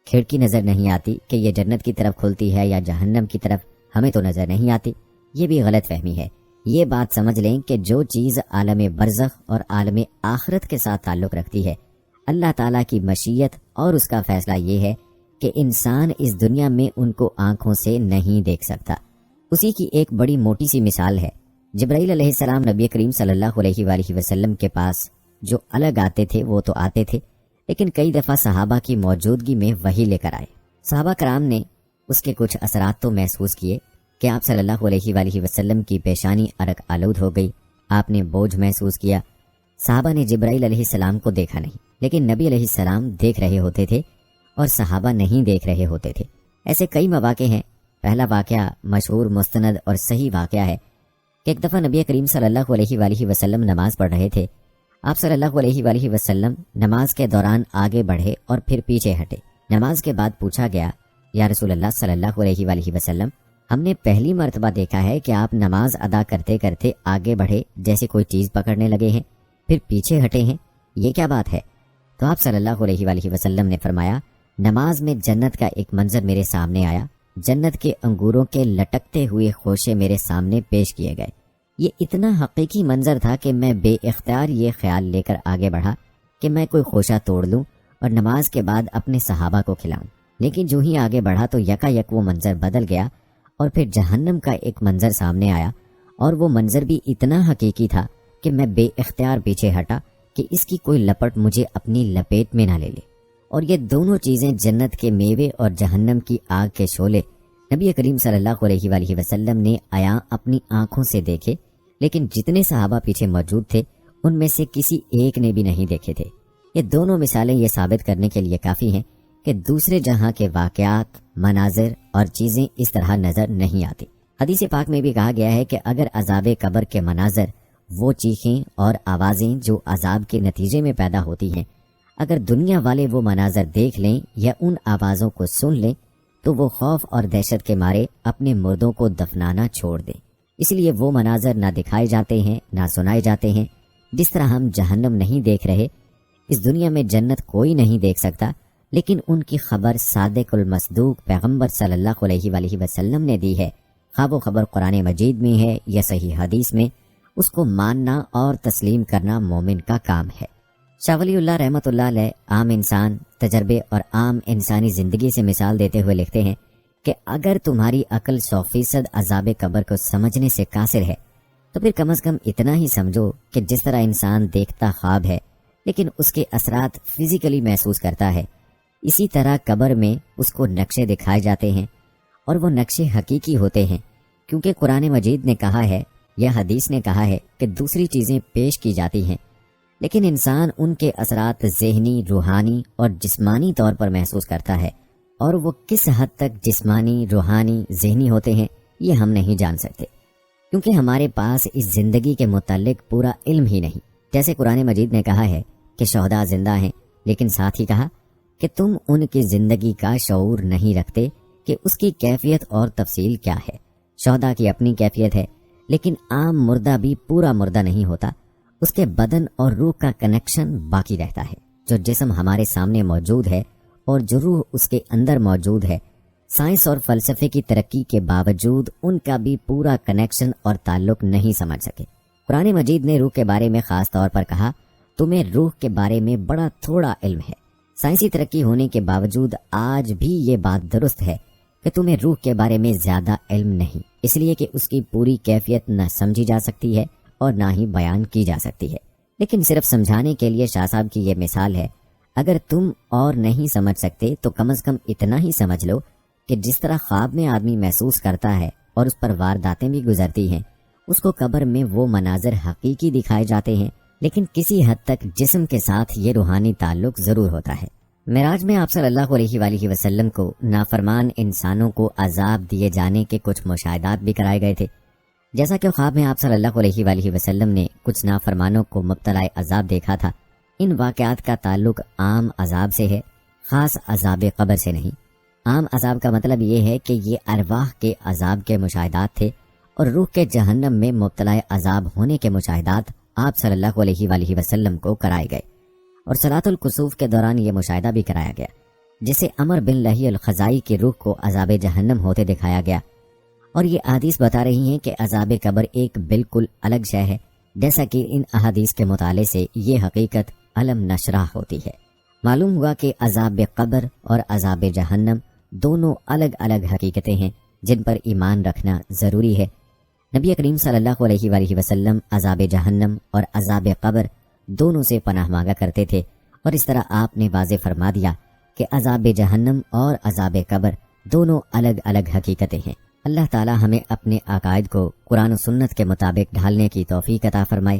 کھڑکی نظر نہیں آتی کہ یہ جنت کی طرف کھلتی ہے یا جہنم کی طرف، ہمیں تو نظر نہیں آتی۔ یہ بھی غلط فہمی ہے۔ یہ بات سمجھ لیں کہ جو چیز عالم برزخ اور عالم آخرت کے ساتھ تعلق رکھتی ہے، اللہ تعالیٰ کی مشیت اور اس کا فیصلہ یہ ہے کہ انسان اس دنیا میں ان کو آنکھوں سے نہیں دیکھ سکتا۔ اسی کی ایک بڑی موٹی سی مثال ہے۔ جبرائیل علیہ السلام نبی کریم صلی اللہ علیہ وآلہ وسلم کے پاس جو الگ آتے تھے وہ تو آتے تھے، لیکن کئی دفعہ صحابہ کی موجودگی میں وحی لے کر آئے۔ صحابہ کرام نے اس کے کچھ اثرات تو محسوس کیے کہ آپ صلی اللہ علیہ وآلہ وسلم کی پیشانی عرق آلود ہو گئی، آپ نے بوجھ محسوس کیا۔ صحابہ نے جبرائیل علیہ السلام کو دیکھا نہیں، لیکن نبی علیہ السلام دیکھ رہے ہوتے تھے اور صحابہ نہیں دیکھ رہے ہوتے تھے۔ ایسے کئی مواقع ہیں۔ پہلا واقعہ مشہور، مستند اور صحیح واقعہ ہے کہ ایک دفعہ نبی کریم صلی اللہ علیہ وآلہ وسلم نماز پڑھ رہے تھے۔ آپ صلی اللہ علیہ وآلہ وسلم نماز کے دوران آگے بڑھے اور پھر پیچھے ہٹے۔ نماز کے بعد پوچھا گیا، یا رسول اللہ صلی اللہ علیہ وآلہ وسلم، ہم نے پہلی مرتبہ دیکھا ہے کہ آپ نماز ادا کرتے کرتے آگے بڑھے جیسے کوئی چیز پکڑنے لگے ہیں، پھر پیچھے ہٹے ہیں، یہ کیا بات ہے؟ تو آپ صلی اللہ علیہ وآلہ وسلم نے فرمایا، نماز میں جنت کا ایک منظر میرے سامنے آیا، جنت کے انگوروں کے لٹکتے ہوئے خوشے میرے سامنے پیش کیے گئے۔ یہ اتنا حقیقی منظر تھا کہ میں بے اختیار یہ خیال لے کر آگے بڑھا کہ میں کوئی خوشہ توڑ لوں اور نماز کے بعد اپنے صحابہ کو کھلاؤں، لیکن جو ہی آگے بڑھا تو یکا یک وہ منظر بدل گیا اور پھر جہنم کا ایک منظر سامنے آیا اور وہ منظر بھی اتنا حقیقی تھا کہ میں بے اختیار پیچھے ہٹا کہ اس کی کوئی لپٹ مجھے اپنی لپیٹ میں نہ لے لے۔ اور یہ دونوں چیزیں جنت کے میوے اور جہنم کی آگ کے شعلے نبی کریم صلی اللہ علیہ وآلہ وسلم نے عیاں اپنی آنکھوں سے دیکھے، لیکن جتنے صحابہ پیچھے موجود تھے ان میں سے کسی ایک نے بھی نہیں دیکھے تھے۔ یہ دونوں مثالیں یہ ثابت کرنے کے لیے کافی ہیں کہ دوسرے جہاں کے واقعات، مناظر اور چیزیں اس طرح نظر نہیں آتی۔ حدیث پاک میں بھی کہا گیا ہے کہ اگر عذاب قبر کے مناظر، وہ چیخیں اور آوازیں جو عذاب کے نتیجے میں پیدا ہوتی ہیں، اگر دنیا والے وہ مناظر دیکھ لیں یا ان آوازوں کو سن لیں تو وہ خوف اور دہشت کے مارے اپنے مردوں کو دفنانا چھوڑ دیں۔ اس لیے وہ مناظر نہ دکھائے جاتے ہیں نہ سنائے جاتے ہیں۔ جس طرح ہم جہنم نہیں دیکھ رہے، اس دنیا میں جنت کوئی نہیں دیکھ سکتا، لیکن ان کی خبر صادق المصدوق پیغمبر صلی اللہ علیہ وآلہ وسلم نے دی ہے، خواہ وہ خبر قرآن مجید میں ہے یا صحیح حدیث میں، اس کو ماننا اور تسلیم کرنا مومن کا کام ہے۔ شاہ ولی اللہ رحمۃ اللہ علیہ عام انسان تجربے اور عام انسانی زندگی سے مثال دیتے ہوئے لکھتے ہیں کہ اگر تمہاری عقل 100% عذاب قبر کو سمجھنے سے قاصر ہے تو پھر کم از کم اتنا ہی سمجھو کہ جس طرح انسان دیکھتا خواب ہے لیکن اس کے اثرات فزیکلی محسوس کرتا ہے، اسی طرح قبر میں اس کو نقشے دکھائے جاتے ہیں، اور وہ نقشے حقیقی ہوتے ہیں، کیونکہ قرآن مجید نے کہا ہے یا حدیث نے کہا ہے کہ دوسری چیزیں پیش کی جاتی ہیں، لیکن انسان ان کے اثرات ذہنی، روحانی اور جسمانی طور پر محسوس کرتا ہے، اور وہ کس حد تک جسمانی، روحانی، ذہنی ہوتے ہیں یہ ہم نہیں جان سکتے، کیونکہ ہمارے پاس اس زندگی کے متعلق پورا علم ہی نہیں۔ جیسے قرآن مجید نے کہا ہے کہ شہداء زندہ ہیں، لیکن ساتھ ہی کہا کہ تم ان کی زندگی کا شعور نہیں رکھتے کہ اس کی کیفیت اور تفصیل کیا ہے۔ شہداء کی اپنی کیفیت ہے، لیکن عام مردہ بھی پورا مردہ نہیں ہوتا، اس کے بدن اور روح کا کنیکشن باقی رہتا ہے۔ جو جسم ہمارے سامنے موجود ہے اور جو روح اس کے اندر موجود ہے، سائنس اور فلسفے کی ترقی کے باوجود ان کا بھی پورا کنیکشن اور تعلق نہیں سمجھ سکے۔ قرآن مجید نے روح کے بارے میں خاص طور پر کہا، تمہیں روح کے بارے میں بڑا تھوڑا علم ہے۔ سائنسی ترقی ہونے کے باوجود آج بھی یہ بات درست ہے کہ تمہیں روح کے بارے میں زیادہ علم نہیں، اس لیے کہ اس کی پوری کیفیت نہ سمجھی جا سکتی ہے اور نہ ہی بیان کی جا سکتی ہے۔ لیکن صرف سمجھانے کے لیے شاہ صاحب کی یہ مثال ہے، اگر تم اور نہیں سمجھ سکتے تو کم از کم اتنا ہی سمجھ لو کہ جس طرح خواب میں آدمی محسوس کرتا ہے اور اس پر وارداتیں بھی گزرتی ہیں، اس کو قبر میں وہ مناظر حقیقی دکھائے جاتے ہیں، لیکن کسی حد تک جسم کے ساتھ یہ روحانی تعلق ضرور ہوتا ہے۔ معراج میں آپ صلی اللہ علیہ وآلہ وسلم کو نافرمان انسانوں کو عذاب دیے جانے کے کچھ مشاہدات بھی کرائے گئے تھے۔ جیسا کہ خواب میں آپ صلی اللہ علیہ وآلہ وسلم نے کچھ نافرمانوں کو مبتلا عذاب دیکھا تھا، ان واقعات کا تعلق عام عذاب سے ہے، خاص عذاب قبر سے نہیں۔ عام عذاب کا مطلب یہ ہے کہ یہ ارواح کے عذاب کے مشاہدات تھے، اور روح کے جہنم میں مبتلا عذاب ہونے کے مشاہدات آپ صلی اللہ علیہ وآلہ وسلم کو کرائے گئے، اور صلاۃ الکسوف کے دوران یہ مشاہدہ بھی کرایا گیا، جسے عمر بن لہی الخزائی کی روح کو عذاب جہنم ہوتے دکھایا گیا۔ اور یہ احادیث بتا رہی ہیں کہ عذاب قبر ایک بالکل الگ شے ہے، جیسا کہ ان احادیث کے مطالعے سے یہ حقیقت علم نشرح ہوتی ہے۔ معلوم ہوا کہ عذاب قبر اور عذاب جہنم دونوں الگ الگ حقیقتیں ہیں جن پر ایمان رکھنا ضروری ہے۔ نبی کریم صلی اللہ علیہ وآلہ وسلم عذاب جہنم اور عذاب قبر دونوں سے پناہ مانگا کرتے تھے، اور اس طرح آپ نے واضح فرما دیا کہ عذاب جہنم اور عذاب قبر دونوں الگ الگ حقیقتیں ہیں۔ اللہ تعالی ہمیں اپنے عقائد کو قرآن و سنت کے مطابق ڈھالنے کی توفیق عطا فرمائے،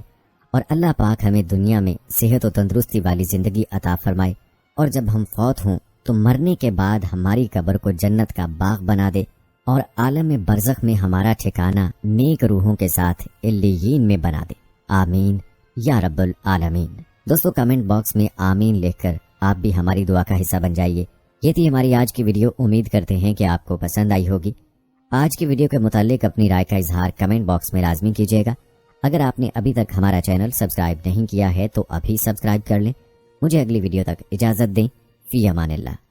اور اللہ پاک ہمیں دنیا میں صحت و تندرستی والی زندگی عطا فرمائے، اور جب ہم فوت ہوں تو مرنے کے بعد ہماری قبر کو جنت کا باغ بنا دے، اور عالم برزخ میں ہمارا ٹھکانہ نیک روحوں کے ساتھ علیین میں بنا دے۔ آمین یا رب العالمین۔ دوستو کمنٹ باکس میں آمین لکھ کر آپ بھی ہماری دعا کا حصہ بن جائیے۔ یہ تھی ہماری آج کی ویڈیو، امید کرتے ہیں کہ آپ کو پسند آئی ہوگی۔ آج کی ویڈیو کے متعلق اپنی رائے کا اظہار کمنٹ باکس میں لازمی کیجیے گا۔ اگر آپ نے ابھی تک ہمارا چینل سبسکرائب نہیں کیا ہے تو ابھی سبسکرائب کر لیں۔ مجھے اگلی ویڈیو تک اجازت دیں۔ فی امان اللہ۔